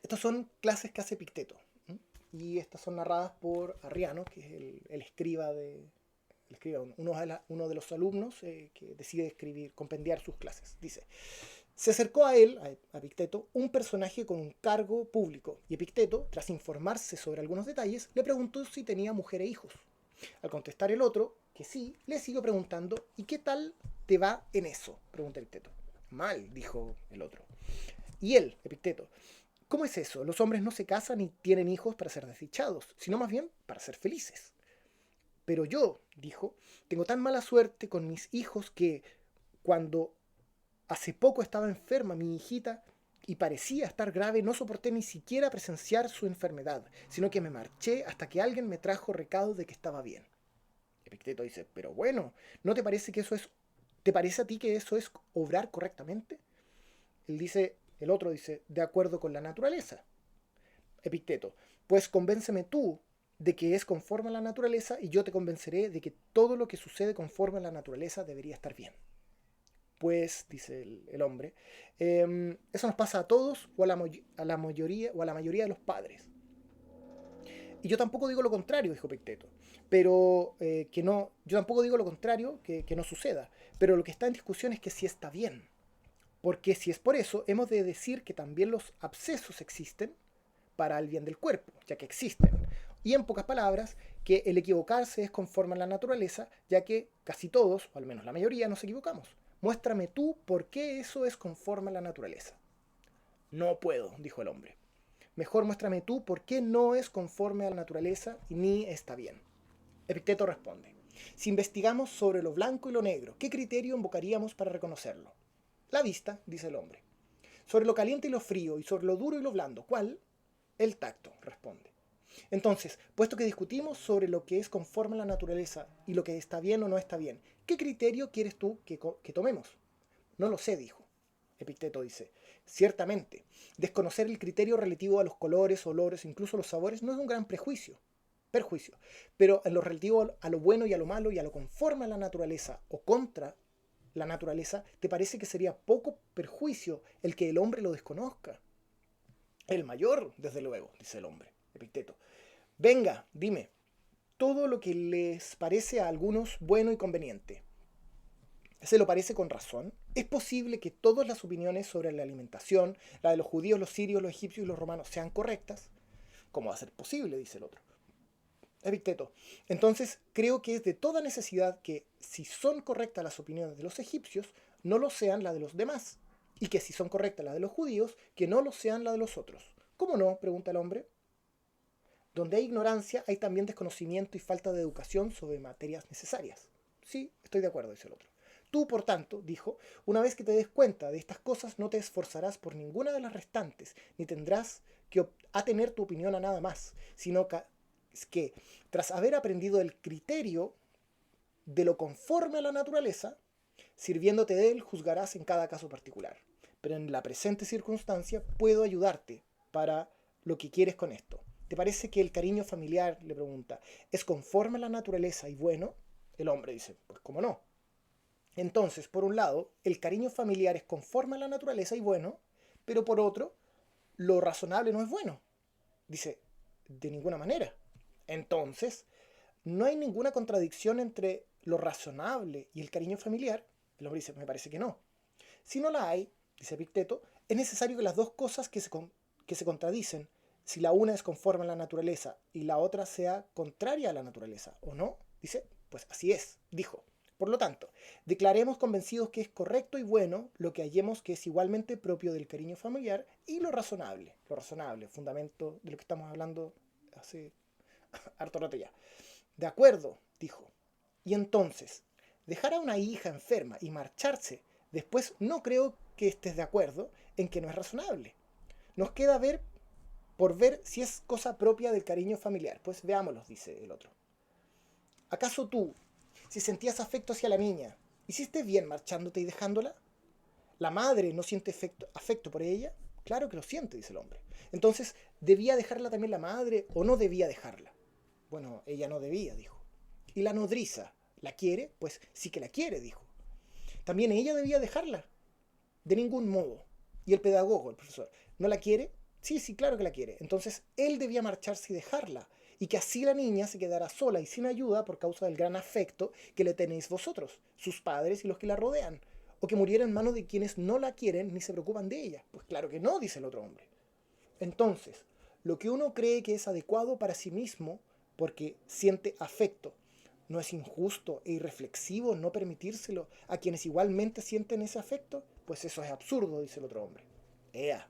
Estas son clases que hace Epicteto. y estas son narradas por Arriano, que es el escriba uno de los alumnos que decide escribir, compendiar sus clases. Dice: se acercó a él, a Epicteto, un personaje con un cargo público, y Epicteto, tras informarse sobre algunos detalles, le preguntó si tenía mujer e hijos. Al contestar el otro que sí, le siguió preguntando: ¿y qué tal te va en eso?, pregunta Epicteto. Mal, dijo el otro. Y él, Epicteto: ¿cómo es eso? Los hombres no se casan ni tienen hijos para ser desdichados, sino más bien para ser felices. Pero yo, dijo, tengo tan mala suerte con mis hijos que cuando hace poco estaba enferma mi hijita y parecía estar grave, no soporté ni siquiera presenciar su enfermedad, sino que me marché hasta que alguien me trajo recado de que estaba bien. Epicteto dice: pero bueno, ¿no te parece que te parece a ti que eso es obrar correctamente? El otro dice: de acuerdo con la naturaleza. Epicteto: pues convénceme tú de que es conforme a la naturaleza y yo te convenceré de que todo lo que sucede conforme a la naturaleza debería estar bien. Pues, dice el hombre, eso nos pasa a todos o a la mayoría de los padres. Y yo tampoco digo lo contrario, dijo Epicteto, pero yo tampoco digo lo contrario, que no suceda, pero lo que está en discusión es que si está bien. Porque si es por eso, hemos de decir que también los abscesos existen para el bien del cuerpo, ya que existen. Y en pocas palabras, que el equivocarse es conforme a la naturaleza, ya que casi todos, o al menos la mayoría, nos equivocamos. Muéstrame tú por qué eso es conforme a la naturaleza. No puedo, dijo el hombre. Mejor muéstrame tú por qué no es conforme a la naturaleza y ni está bien. Epicteto responde: si investigamos sobre lo blanco y lo negro, ¿qué criterio invocaríamos para reconocerlo? La vista, dice el hombre. Sobre lo caliente y lo frío, y sobre lo duro y lo blando, ¿cuál? El tacto, responde. Entonces, puesto que discutimos sobre lo que es conforme a la naturaleza y lo que está bien o no está bien, ¿qué criterio quieres tú que tomemos? No lo sé, dijo. Epicteto dice: ciertamente, desconocer el criterio relativo a los colores, olores, incluso los sabores, no es un gran perjuicio, pero en lo relativo a lo bueno y a lo malo y a lo conforme a la naturaleza o contra la naturaleza, ¿te parece que sería poco perjuicio el que el hombre lo desconozca? El mayor, desde luego, dice el hombre. Epicteto: venga, dime, todo lo que les parece a algunos bueno y conveniente, ¿se lo parece con razón? ¿Es posible que todas las opiniones sobre la alimentación, la de los judíos, los sirios, los egipcios y los romanos, sean correctas? ¿Cómo va a ser posible?, dice el otro. Epicteto: entonces creo que es de toda necesidad que, si son correctas las opiniones de los egipcios, no lo sean las de los demás, y que si son correctas las de los judíos, que no lo sean las de los otros. ¿Cómo no?, pregunta el hombre. Donde hay ignorancia, hay también desconocimiento y falta de educación sobre materias necesarias. Sí, estoy de acuerdo, dice el otro. Tú, por tanto, dijo, una vez que te des cuenta de estas cosas, no te esforzarás por ninguna de las restantes, ni tendrás que atener tu opinión a nada más, sino que, tras haber aprendido el criterio de lo conforme a la naturaleza, sirviéndote de él, juzgarás en cada caso particular. Pero en la presente circunstancia puedo ayudarte para lo que quieres con esto. ¿Te parece que el cariño familiar, le pregunta, es conforme a la naturaleza y bueno? El hombre dice: pues cómo no. Entonces, por un lado, el cariño familiar es conforme a la naturaleza y bueno, pero por otro, lo razonable no es bueno. Dice: de ninguna manera. Entonces, no hay ninguna contradicción entre lo razonable y el cariño familiar. El hombre dice: me parece que no. Si no la hay, dice Epicteto, es necesario que las dos cosas que se contradicen, si la una es conforme a la naturaleza y la otra sea contraria a la naturaleza, ¿o no? Dice: pues así es, dijo. Por lo tanto, declaremos convencidos que es correcto y bueno lo que hallemos que es igualmente propio del cariño familiar y lo razonable, fundamento de lo que estamos hablando hace harto rato ya. De acuerdo, dijo. Y entonces, dejar a una hija enferma y marcharse después, no creo que estés de acuerdo en que no es razonable. Nos queda por ver si es cosa propia del cariño familiar. Pues veámoslo, dice el otro. ¿Acaso tú, si sentías afecto hacia la niña, hiciste bien marchándote y dejándola? ¿La madre no siente afecto por ella? Claro que lo siente, dice el hombre. Entonces, ¿debía dejarla también la madre o no debía dejarla? Bueno, ella no debía, dijo. ¿Y la nodriza la quiere? Pues sí que la quiere, dijo. ¿También ella debía dejarla? De ningún modo. ¿Y el pedagogo, el profesor, no la quiere? Sí, sí, claro que la quiere. Entonces él debía marcharse y dejarla. Y que así la niña se quedara sola y sin ayuda por causa del gran afecto que le tenéis vosotros, sus padres y los que la rodean. O que muriera en manos de quienes no la quieren ni se preocupan de ella. Pues claro que no, dice el otro hombre. Entonces, lo que uno cree que es adecuado para sí mismo, porque siente afecto, ¿no es injusto e irreflexivo no permitírselo a quienes igualmente sienten ese afecto? Pues eso es absurdo, dice el otro hombre. Ea.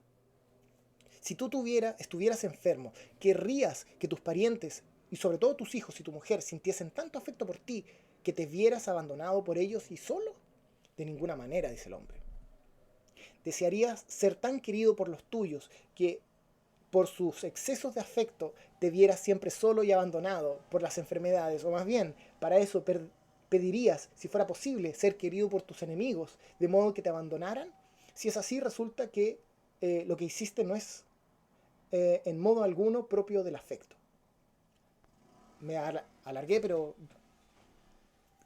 Si tú estuvieras enfermo, querrías que tus parientes, y sobre todo tus hijos y tu mujer, sintiesen tanto afecto por ti que te vieras abandonado por ellos y solo? De ninguna manera, dice el hombre. Desearías ser tan querido por los tuyos que por sus excesos de afecto te vieras siempre solo y abandonado por las enfermedades, o más bien, para eso pedirías, si fuera posible, ser querido por tus enemigos, de modo que te abandonaran. Si es así, resulta que lo que hiciste no es en modo alguno propio del afecto. Me alargué, pero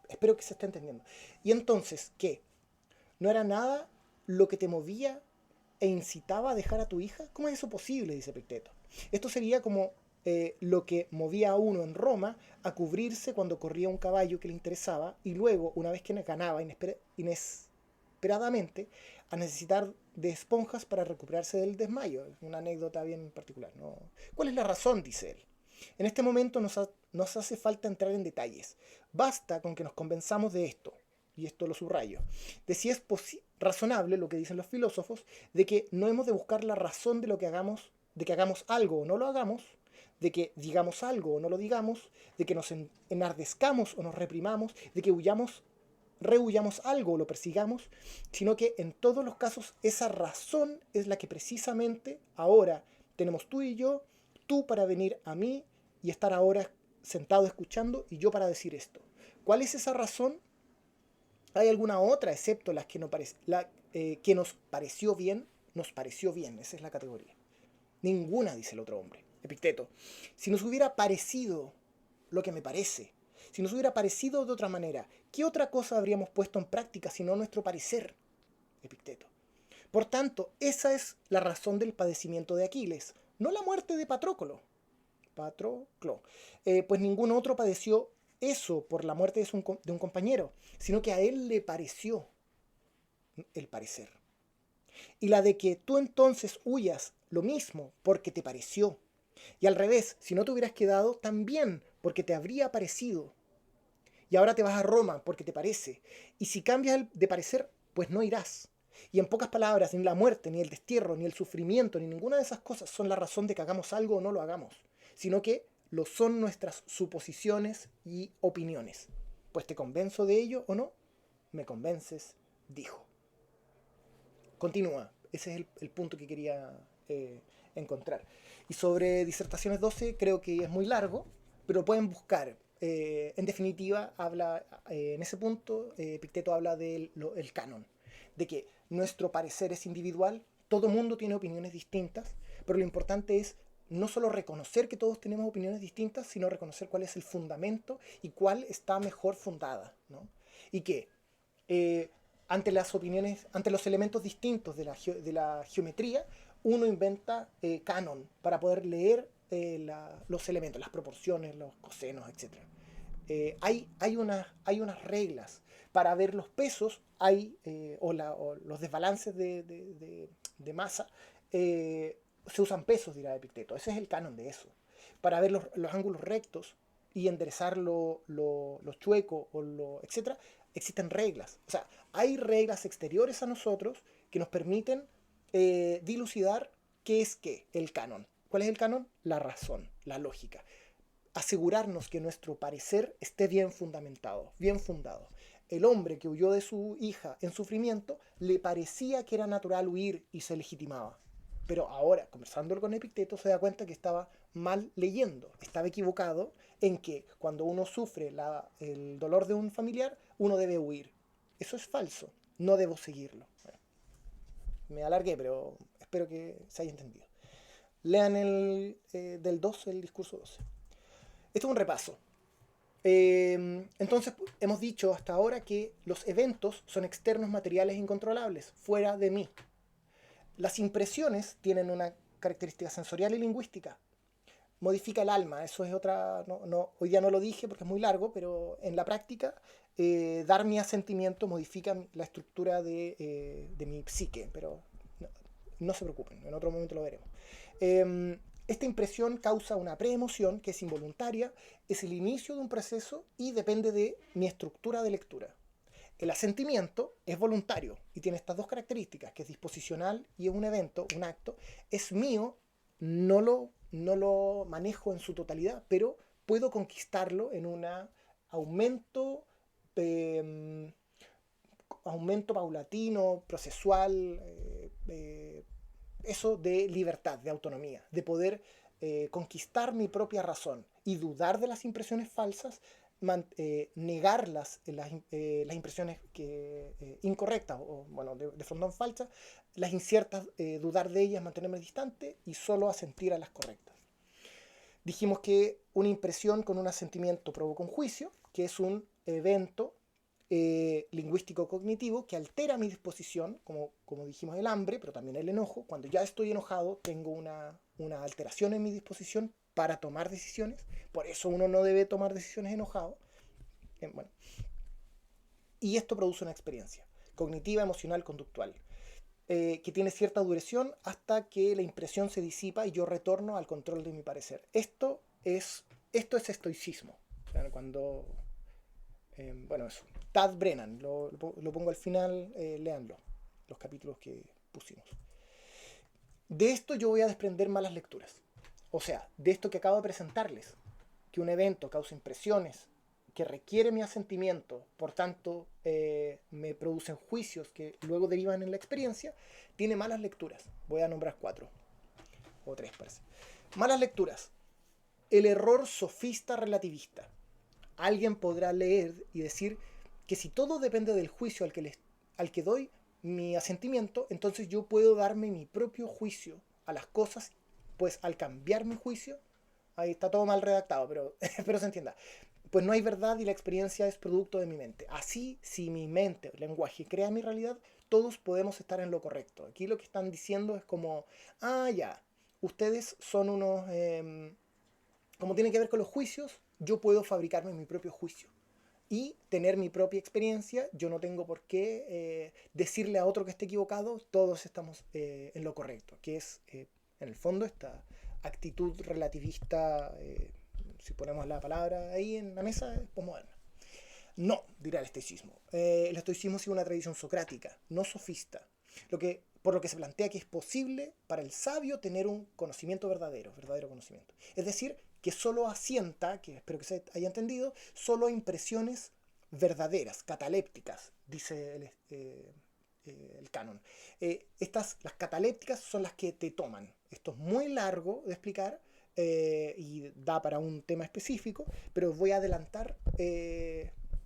espero que se esté entendiendo. Y entonces, ¿qué? ¿No era nada lo que te movía e incitaba a dejar a tu hija? ¿Cómo es eso posible? Dice Epicteto. Esto sería como lo que movía a uno en Roma a cubrirse cuando corría un caballo que le interesaba y luego, una vez que ganaba inesperadamente, a necesitar de esponjas para recuperarse del desmayo. Es una anécdota bien particular, ¿no? ¿Cuál es la razón? Dice él. En este momento nos hace falta entrar en detalles. Basta con que nos convenzamos de esto, y esto lo subrayo, de si es razonable lo que dicen los filósofos, de que no hemos de buscar la razón de lo que hagamos, de que hagamos algo o no lo hagamos, de que digamos algo o no lo digamos, de que nos enardezcamos o nos reprimamos, de que rehuyamos algo o lo persigamos, sino que en todos los casos esa razón es la que precisamente ahora tenemos tú y yo, tú para venir a mí y estar ahora sentado escuchando y yo para decir esto. ¿Cuál es esa razón? ¿Hay alguna otra excepto las que, que nos pareció bien? Nos pareció bien, esa es la categoría. Ninguna, dice el otro hombre, Epicteto. Si nos hubiera parecido lo que me parece, si nos hubiera parecido de otra manera, ¿qué otra cosa habríamos puesto en práctica sino nuestro parecer? Epicteto. Por tanto, esa es la razón del padecimiento de Aquiles, no la muerte de Patroclo. Pues ningún otro padeció eso por la muerte de un compañero, sino que a él le pareció el parecer. Y la de que tú entonces huyas, lo mismo, porque te pareció. Y al revés, si no te hubieras quedado, también, porque te habría parecido. Y ahora te vas a Roma, porque te parece. Y si cambias de parecer, pues no irás. Y en pocas palabras, ni la muerte, ni el destierro, ni el sufrimiento, ni ninguna de esas cosas son la razón de que hagamos algo o no lo hagamos, sino que lo son nuestras suposiciones y opiniones. Pues te convenzo de ello o no, me convences, dijo. Continúa, ese es el punto que quería encontrar. Y sobre disertaciones 12 creo que es muy largo, pero pueden buscar. En definitiva, habla en ese punto, Epicteto habla del el canon, de que nuestro parecer es individual, todo mundo tiene opiniones distintas, pero lo importante es no solo reconocer que todos tenemos opiniones distintas, sino reconocer cuál es el fundamento y cuál está mejor fundada, ¿no? Y que ante las opiniones, ante los elementos distintos de la geometría, uno inventa canon para poder leer los elementos, las proporciones, los cosenos, etc. Hay unas reglas. Para ver los pesos o los desbalances de masa, se usan pesos, dirá Epicteto. Ese es el canon de eso. Para ver los ángulos rectos y enderezar los chuecos, etc., existen reglas. O sea, hay reglas exteriores a nosotros que nos permiten dilucidar qué es qué, el canon. ¿Cuál es el canon? La razón, la lógica. Asegurarnos que nuestro parecer esté bien fundamentado, bien fundado. El hombre que huyó de su hija en sufrimiento le parecía que era natural huir y se legitimaba. Pero ahora, conversando con Epicteto, se da cuenta que estaba mal leyendo, estaba equivocado en que cuando uno sufre el dolor de un familiar, uno debe huir. Eso es falso, no debo seguirlo. Bueno, me alargué, pero espero que se haya entendido. Lean del 12, el discurso 12. Esto es un repaso. Entonces, hemos dicho hasta ahora que los eventos son externos, materiales e incontrolables, fuera de mí. Las impresiones tienen una características sensoriales y lingüísticas. Modifica el alma, eso es otra, hoy día no lo dije porque es muy largo, pero en la práctica, dar mi asentimiento modifica la estructura de mi psique, pero no se preocupen, en otro momento lo veremos. Esta impresión causa una preemoción que es involuntaria, es el inicio de un proceso y depende de mi estructura de lectura. El asentimiento es voluntario y tiene estas dos características, que es disposicional y es un evento, un acto. Es mío, no lo manejo en su totalidad, pero puedo conquistarlo en un aumento, eh, aumento paulatino, procesual, eso de libertad, de autonomía, de poder conquistar mi propia razón y dudar de las impresiones falsas, negar las impresiones incorrectas o bueno, de frontón falsas, las inciertas, dudar de ellas, mantenerme distante y solo asentir a las correctas. Dijimos que una impresión con un asentimiento provoca un juicio, que es un evento lingüístico-cognitivo que altera mi disposición, como dijimos el hambre, pero también el enojo. Cuando ya estoy enojado, tengo una alteración en mi disposición para tomar decisiones. Por eso uno no debe tomar decisiones enojado. Bueno. Y esto produce una experiencia cognitiva, emocional, conductual, que tiene cierta duración hasta que la impresión se disipa y yo retorno al control de mi parecer. Esto es estoicismo. O sea, cuando... bueno, eso. Tad Brennan, lo pongo al final, léanlo, los capítulos que pusimos. De esto yo voy a desprender malas lecturas. O sea, de esto que acabo de presentarles, que un evento causa impresiones, que requiere mi asentimiento, por tanto me producen juicios que luego derivan en la experiencia, tiene malas lecturas. Voy a nombrar 4 o 3 parece. Malas lecturas. El error sofista relativista. Alguien podrá leer y decir que si todo depende del juicio al que doy mi asentimiento, entonces yo puedo darme mi propio juicio a las cosas, pues al cambiar mi juicio, ahí está todo mal redactado, pero espero se entienda, pues no hay verdad y la experiencia es producto de mi mente. Así, si mi mente, el lenguaje, crea mi realidad, todos podemos estar en lo correcto. Aquí lo que están diciendo es como, ya, ustedes son unos... como tiene que ver con los juicios, yo puedo fabricarme mi propio juicio y tener mi propia experiencia. Yo no tengo por qué decirle a otro que esté equivocado. Todos estamos en lo correcto, que es en el fondo esta actitud relativista, si ponemos la palabra ahí en la mesa, es posmoderna. No, dirá el estoicismo. El estoicismo es una tradición socrática, no sofista. Por lo que se plantea que es posible para el sabio tener un conocimiento verdadero conocimiento. Es decir, que solo asienta, que espero que se haya entendido, solo a impresiones verdaderas, catalépticas, dice el canon. Las catalépticas son las que te toman. Esto es muy largo de explicar y da para un tema específico, pero voy a adelantar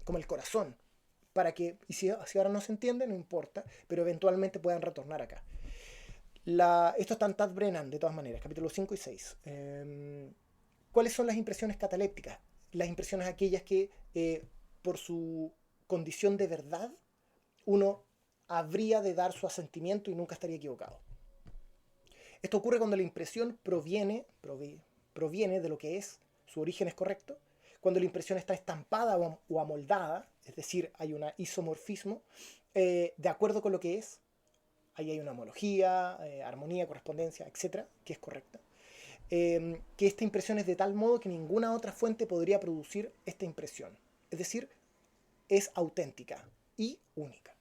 como el corazón, para que, y si ahora no se entiende, no importa, pero eventualmente puedan retornar acá. Esto está en Tad Brennan, de todas maneras, capítulos 5 y 6. ¿Cuáles son las impresiones catalépticas? Las impresiones aquellas que, por su condición de verdad, uno habría de dar su asentimiento y nunca estaría equivocado. Esto ocurre cuando la impresión proviene de lo que es, su origen es correcto, cuando la impresión está estampada o amoldada, es decir, hay un isomorfismo, de acuerdo con lo que es, ahí hay una homología, armonía, correspondencia, etcétera, que es correcta. Que esta impresión es de tal modo que ninguna otra fuente podría producir esta impresión. Es decir, es auténtica y única.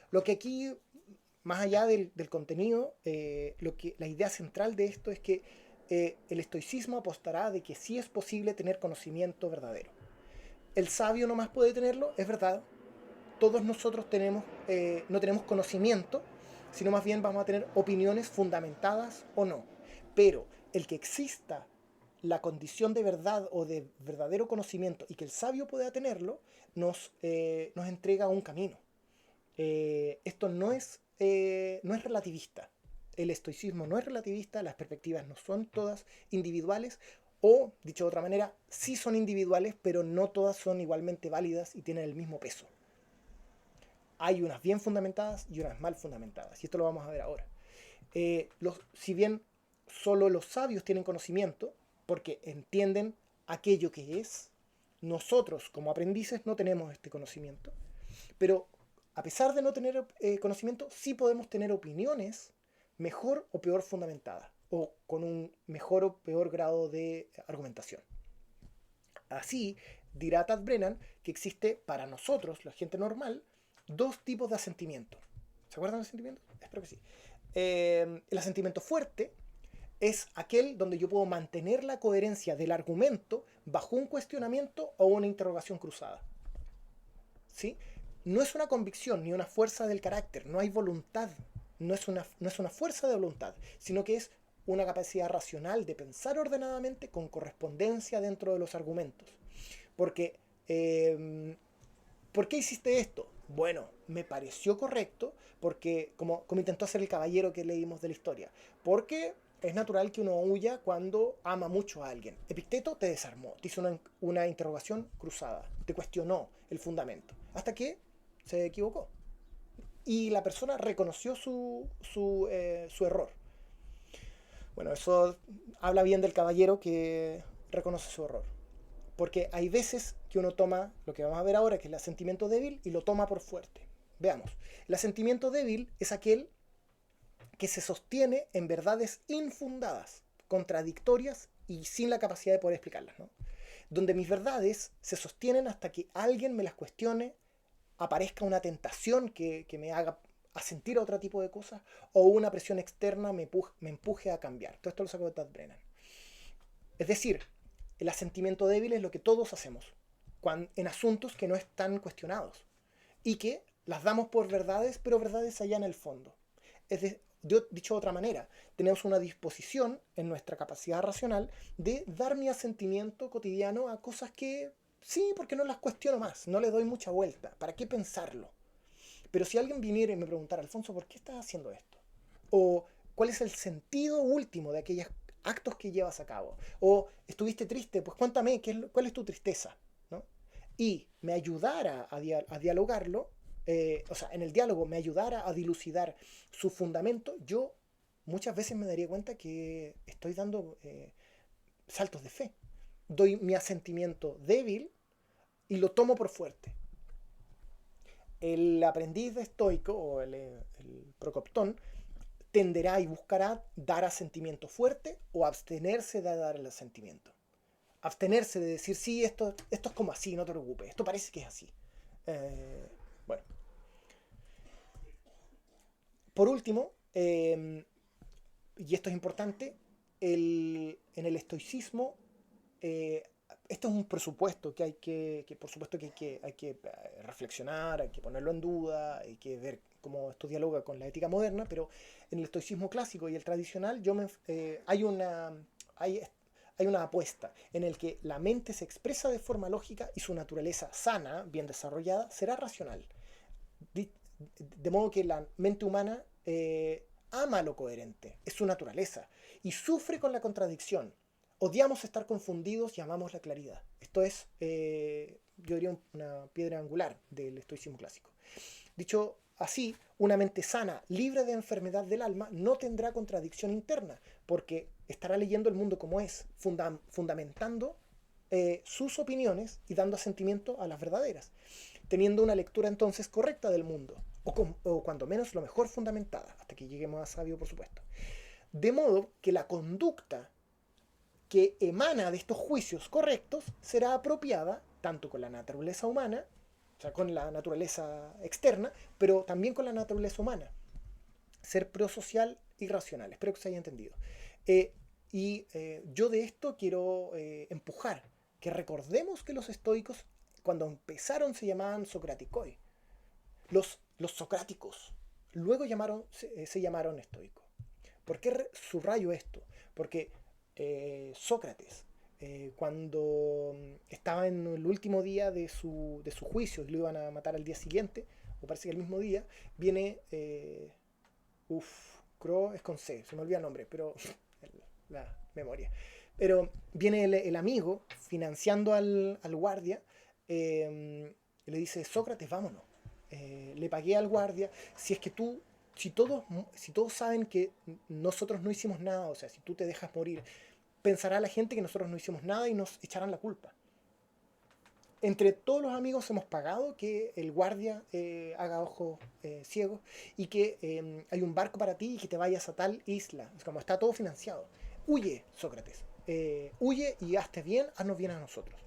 Lo que aquí, más allá del contenido, la idea central de esto es que el estoicismo apostará de que sí es posible tener conocimiento verdadero. El sabio nomás puede tenerlo, es verdad. Todos nosotros no tenemos conocimiento, sino más bien vamos a tener opiniones fundamentadas o no. Pero el que exista la condición de verdad o de verdadero conocimiento y que el sabio pueda tenerlo, nos entrega un camino. Esto no es relativista. El estoicismo no es relativista, las perspectivas no son todas individuales, o, dicho de otra manera, sí son individuales, pero no todas son igualmente válidas y tienen el mismo peso. Hay unas bien fundamentadas y unas mal fundamentadas, y esto lo vamos a ver ahora. Si bien solo los sabios tienen conocimiento, porque entienden aquello que es, nosotros como aprendices no tenemos este conocimiento. Pero a pesar de no tener conocimiento, sí podemos tener opiniones mejor o peor fundamentadas, o con un mejor o peor grado de argumentación. Así, dirá Tad Brennan que existe para nosotros, la gente normal, dos tipos de asentimiento. ¿Se acuerdan del asentimiento? Espero que sí. El asentimiento fuerte es aquel donde yo puedo mantener la coherencia del argumento bajo un cuestionamiento o una interrogación cruzada. ¿Sí? No es una convicción ni una fuerza del carácter, no hay voluntad, no es una fuerza de voluntad, sino que es una capacidad racional de pensar ordenadamente con correspondencia dentro de los argumentos. Porque, ¿por qué hiciste esto? Bueno, me pareció correcto, porque como intentó hacer el caballero que leímos de la historia, porque es natural que uno huya cuando ama mucho a alguien. Epicteto te desarmó, te hizo una interrogación cruzada, te cuestionó el fundamento, hasta que se equivocó. Y la persona reconoció su error. Bueno, eso habla bien del caballero que reconoce su error. Porque hay veces que uno toma lo que vamos a ver ahora, que es el asentimiento débil, y lo toma por fuerte. Veamos. El asentimiento débil es aquel que se sostiene en verdades infundadas, contradictorias y sin la capacidad de poder explicarlas, ¿no? Donde mis verdades se sostienen hasta que alguien me las cuestione, aparezca una tentación que me haga a sentir otro tipo de cosas, o una presión externa me empuje a cambiar. Todo esto lo saco de Tad Brennan. Es decir, el asentimiento débil es lo que todos hacemos en asuntos que no están cuestionados y que las damos por verdades, pero verdades allá en el fondo. Dicho de otra manera, tenemos una disposición en nuestra capacidad racional de dar mi asentimiento cotidiano a cosas que sí, porque no las cuestiono más, no le doy mucha vuelta. ¿Para qué pensarlo? Pero si alguien viniera y me preguntara, Alfonso, ¿por qué estás haciendo esto? O ¿cuál es el sentido último de aquellos actos que llevas a cabo? O ¿estuviste triste? Pues cuéntame, ¿cuál es tu tristeza? ¿No? Y me ayudara a dialogarlo, o sea, en el diálogo me ayudara a dilucidar su fundamento, yo muchas veces me daría cuenta que estoy dando saltos de fe. Doy mi asentimiento débil y lo tomo por fuerte. El aprendiz de estoico, o el procoptón, tenderá y buscará dar asentimiento fuerte o abstenerse de dar el asentimiento. Abstenerse de decir, sí, esto es como así, no te preocupes, esto parece que es así. Bueno. Por último, y esto es importante, en el estoicismo, esto es un presupuesto que por supuesto que hay que reflexionar, hay que ponerlo en duda, hay que ver cómo esto dialoga con la ética moderna, pero en el estoicismo clásico y el tradicional hay una apuesta en el que la mente se expresa de forma lógica y su naturaleza sana, bien desarrollada, será racional. De modo que la mente humana ama lo coherente, es su naturaleza, y sufre con la contradicción. Odiamos estar confundidos y amamos la claridad. Esto es, yo diría, una piedra angular del estoicismo clásico. Dicho así, una mente sana, libre de enfermedad del alma, no tendrá contradicción interna, porque estará leyendo el mundo como es, fundamentando sus opiniones y dando asentimiento a las verdaderas, teniendo una lectura entonces correcta del mundo, o cuando menos lo mejor fundamentada, hasta que lleguemos a sabio, por supuesto. De modo que la conducta que emana de estos juicios correctos será apropiada tanto con la naturaleza humana, o sea, con la naturaleza externa, pero también con la naturaleza humana. Ser prosocial y racional. Espero que se haya entendido. Yo de esto quiero empujar que recordemos que los estoicos, cuando empezaron, se llamaban socraticoi. Los socráticos luego se llamaron estoicos. ¿Por qué subrayo esto? Porque Sócrates, cuando estaba en el último día de su juicio y lo iban a matar al día siguiente, o parece que el mismo día, viene, Crow es con C, se me olvida el nombre, pero la memoria. Pero viene el amigo financiando al guardia, y le dice, Sócrates, vámonos. Le pagué al guardia, si es que tú si todos saben que nosotros no hicimos nada, o sea, si tú te dejas morir, pensará la gente que nosotros no hicimos nada y nos echarán la culpa. Entre todos los amigos hemos pagado que el guardia haga ojos ciegos y que hay un barco para ti y que te vayas a tal isla. Es como está todo financiado. Huye, Sócrates. Huye y hazte bien, haznos bien a nosotros.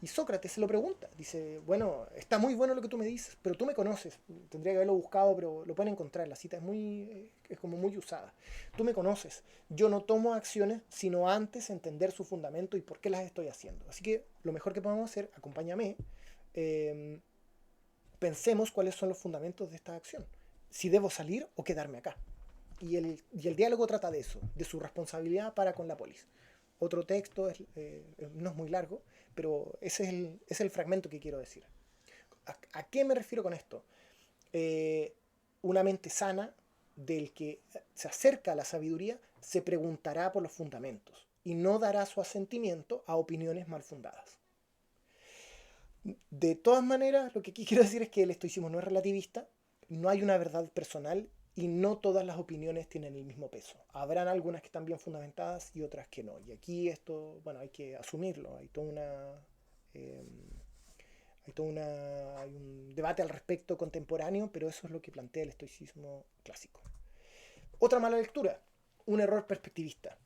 Y Sócrates se lo pregunta. Dice, bueno, está muy bueno lo que tú me dices, pero tú me conoces. Tendría que haberlo buscado, pero lo pueden encontrar. La cita es como muy usada. Tú me conoces. Yo no tomo acciones, sino antes entender su fundamento y por qué las estoy haciendo. Así que lo mejor que podemos hacer, acompáñame, eh, pensemos cuáles son los fundamentos de esta acción. Si debo salir o quedarme acá. Y el diálogo trata de eso, de su responsabilidad para con la polis. Otro texto, no es muy largo, pero es el fragmento que quiero decir. ¿A qué me refiero con esto? Una mente sana del que se acerca a la sabiduría se preguntará por los fundamentos y no dará su asentimiento a opiniones mal fundadas. De todas maneras, lo que aquí quiero decir es que el estoicismo no es relativista, no hay una verdad personal y no todas las opiniones tienen el mismo peso. Habrán algunas que están bien fundamentadas y otras que no. Y aquí esto, bueno, hay que asumirlo. Eh, hay un debate al respecto contemporáneo, pero eso es lo que plantea el estoicismo clásico. Otra mala lectura, un error perspectivista.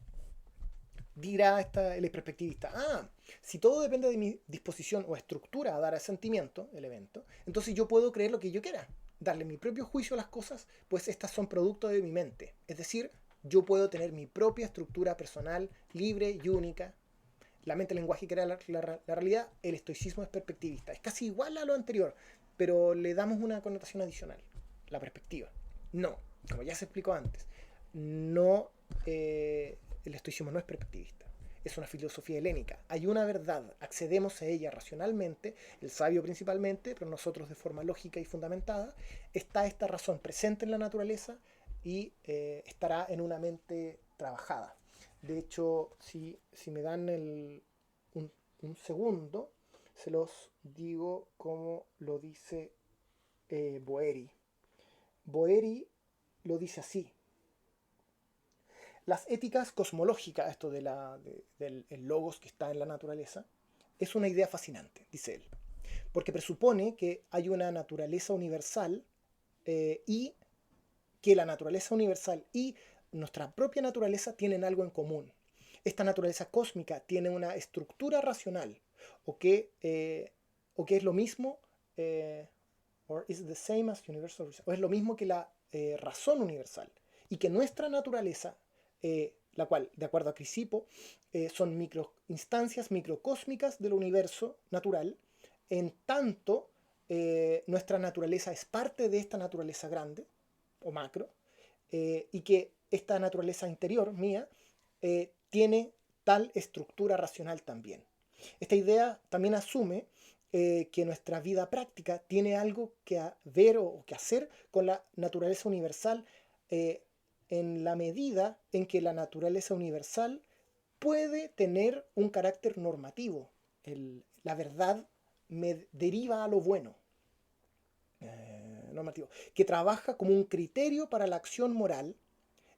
Dirá el perspectivista, si todo depende de mi disposición o estructura a dar asentimiento, el evento, entonces yo puedo creer lo que yo quiera, darle mi propio juicio a las cosas, pues estas son producto de mi mente. Es decir, yo puedo tener mi propia estructura personal, libre y única. La mente, el lenguaje crea la realidad. El estoicismo es perspectivista. Es casi igual a lo anterior, pero le damos una connotación adicional, la perspectiva. No, como ya se explicó antes, no... el estoicismo no es perspectivista, es una filosofía helénica. Hay una verdad, accedemos a ella racionalmente, el sabio principalmente, pero nosotros de forma lógica y fundamentada. Está esta razón presente en la naturaleza y estará en una mente trabajada. De hecho, si me dan un segundo, se los digo como lo dice Boeri. Boeri lo dice así. Las éticas cosmológicas, esto del logos que está en la naturaleza, es una idea fascinante, dice él, porque presupone que hay una naturaleza universal y que la naturaleza universal y nuestra propia naturaleza tienen algo en común. Esta naturaleza cósmica tiene una estructura racional, o que es lo mismo, or is the same as universal, o es lo mismo que la razón universal, y que nuestra naturaleza, la cual, de acuerdo a Crisipo, son instancias microcósmicas del universo natural, en tanto nuestra naturaleza es parte de esta naturaleza grande, o macro, y que esta naturaleza interior mía tiene tal estructura racional también. Esta idea también asume que nuestra vida práctica tiene algo que ver o que hacer con la naturaleza universal, en la medida en que la naturaleza universal puede tener un carácter normativo. La verdad me deriva a lo bueno, normativo, que trabaja como un criterio para la acción moral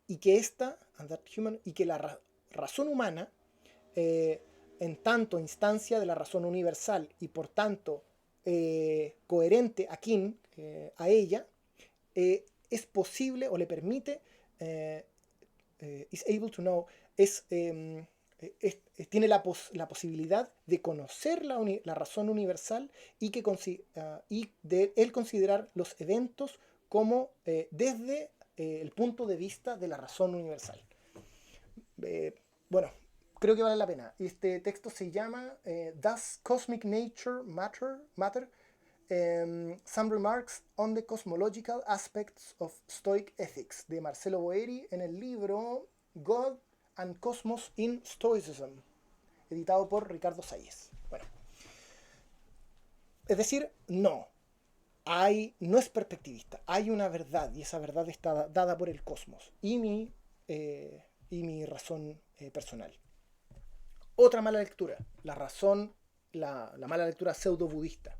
y que la razón humana, en tanto instancia de la razón universal y por tanto coherente a ella, es posible o le permite, is able to know, tiene la posibilidad de conocer la razón universal y de él considerar los eventos como desde el punto de vista de la razón universal. Bueno, creo que vale la pena. Este texto se llama Does Cosmic Nature Matter? Some Remarks on the Cosmological Aspects of Stoic Ethics, de Marcelo Boeri, en el libro God and Cosmos in Stoicism, editado por Ricardo Salles. Bueno, es decir, no es perspectivista, hay una verdad y esa verdad está dada por el cosmos y mi razón personal. Otra mala lectura, la mala lectura pseudo budista.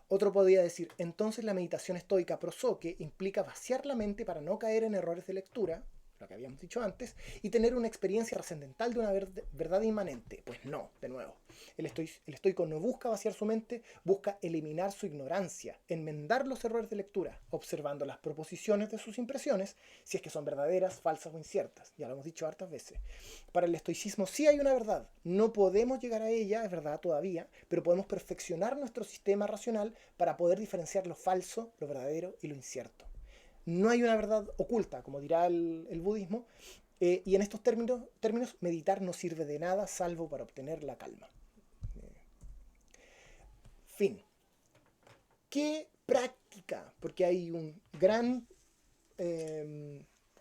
Otro podría decir, entonces la meditación estoica prosoque implica vaciar la mente para no caer en errores de lectura, lo que habíamos dicho antes, y tener una experiencia trascendental de una verdad inmanente. Pues no, de nuevo. El estoico no busca vaciar su mente, busca eliminar su ignorancia, enmendar los errores de lectura, observando las proposiciones de sus impresiones, si es que son verdaderas, falsas o inciertas. Ya lo hemos dicho hartas veces. Para el estoicismo sí hay una verdad. No podemos llegar a ella, es verdad todavía, pero podemos perfeccionar nuestro sistema racional para poder diferenciar lo falso, lo verdadero y lo incierto. No hay una verdad oculta, como dirá el budismo, y en estos términos, meditar no sirve de nada salvo para obtener la calma. Fin. ¿Qué práctica? Porque hay un gran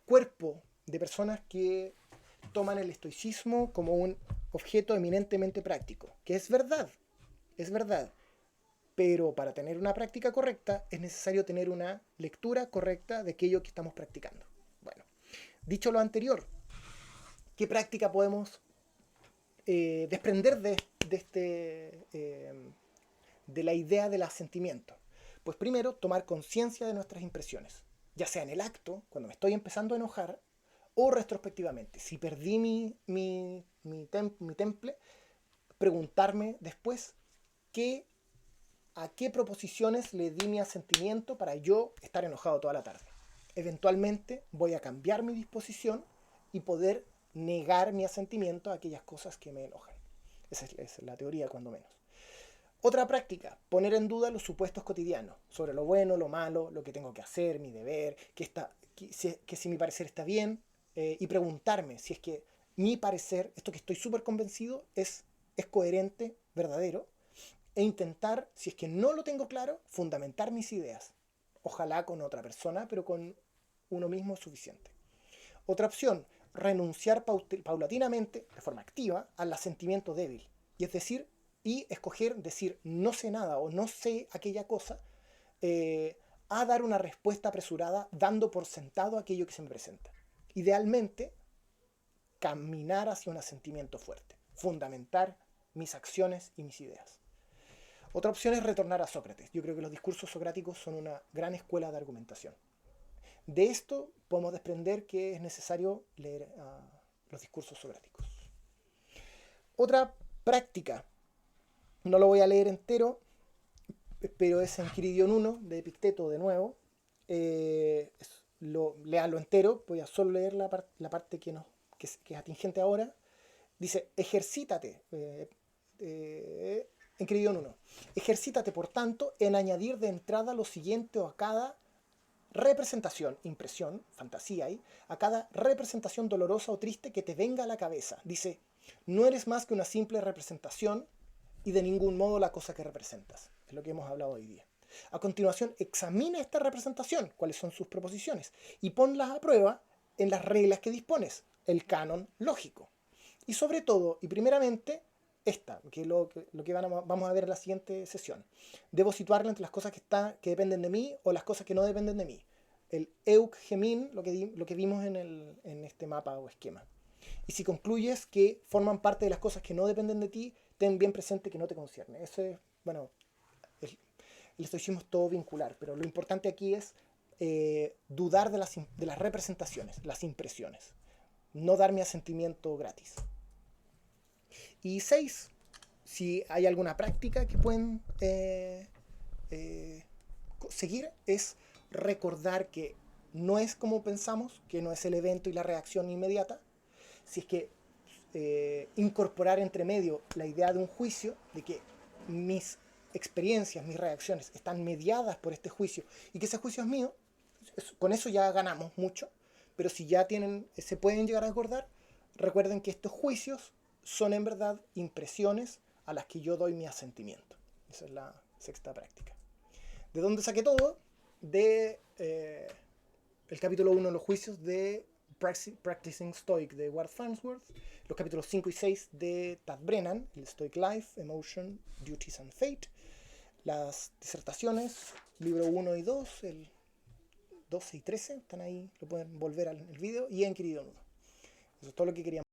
cuerpo de personas que toman el estoicismo como un objeto eminentemente práctico, que es verdad, pero para tener una práctica correcta es necesario tener una lectura correcta de aquello que estamos practicando. Bueno, dicho lo anterior, ¿qué práctica podemos desprender de la idea del asentimiento? Pues primero, tomar conciencia de nuestras impresiones, ya sea en el acto, cuando me estoy empezando a enojar, o retrospectivamente. Si perdí mi temple, preguntarme después a qué proposiciones le di mi asentimiento para yo estar enojado toda la tarde. Eventualmente voy a cambiar mi disposición y poder negar mi asentimiento a aquellas cosas que me enojan. Esa es la teoría, cuando menos. Otra práctica, poner en duda los supuestos cotidianos, sobre lo bueno, lo malo, lo que tengo que hacer, mi deber, que si mi parecer está bien, y preguntarme si es que mi parecer, esto que estoy súper convencido, es coherente, verdadero, e intentar, si es que no lo tengo claro, fundamentar mis ideas. Ojalá con otra persona, pero con uno mismo es suficiente. Otra opción, renunciar paulatinamente, de forma activa, al asentimiento débil. Y es decir, escoger decir no sé nada o no sé aquella cosa, a dar una respuesta apresurada dando por sentado aquello que se me presenta. Idealmente, caminar hacia un asentimiento fuerte, fundamentar mis acciones y mis ideas. Otra opción es retornar a Sócrates. Yo creo que los discursos socráticos son una gran escuela de argumentación. De esto podemos desprender que es necesario leer los discursos socráticos. Otra práctica, no lo voy a leer entero, pero es Enquiridión 1 de Epicteto de nuevo. Léalo entero, voy a solo leer la parte que es atingente ahora. Dice, ejercítate, Enquiridión 1. Ejercítate, por tanto, en añadir de entrada lo siguiente a cada representación, impresión, fantasía ahí, a cada representación dolorosa o triste que te venga a la cabeza. Dice, no eres más que una simple representación y de ningún modo la cosa que representas. Es lo que hemos hablado hoy día. A continuación, examina esta representación, cuáles son sus proposiciones, y ponlas a prueba en las reglas que dispones, el canon lógico. Y sobre todo, y primeramente, que es lo que vamos a ver en la siguiente sesión. Debo situarla entre las cosas que dependen de mí o las cosas que no dependen de mí. El euk gemin, lo que vimos en este mapa o esquema. Y si concluyes que forman parte de las cosas que no dependen de ti, ten bien presente que no te concierne. Eso es, bueno, el estoicismo es todo vincular, pero lo importante aquí es dudar de las representaciones, las impresiones. No dar mi asentimiento gratis. Y 6, si hay alguna práctica que pueden seguir, es recordar que no es como pensamos, que no es el evento y la reacción inmediata. Si es que incorporar entre medio la idea de un juicio, de que mis experiencias, mis reacciones están mediadas por este juicio y que ese juicio es mío, con eso ya ganamos mucho. Pero si ya se pueden llegar a acordar, recuerden que estos juicios son en verdad impresiones a las que yo doy mi asentimiento. Esa es la sexta práctica. ¿De dónde saqué todo? De el capítulo 1 de los juicios de Practicing Stoic de Ward Farnsworth, los capítulos 5 y 6 de Tad Brennan, el Stoic Life, Emotion, Duties and Fate, las disertaciones, libro 1 y 2, el 12 y 13, están ahí, lo pueden volver al video, y Enquiridión 1. Eso es todo lo que queríamos.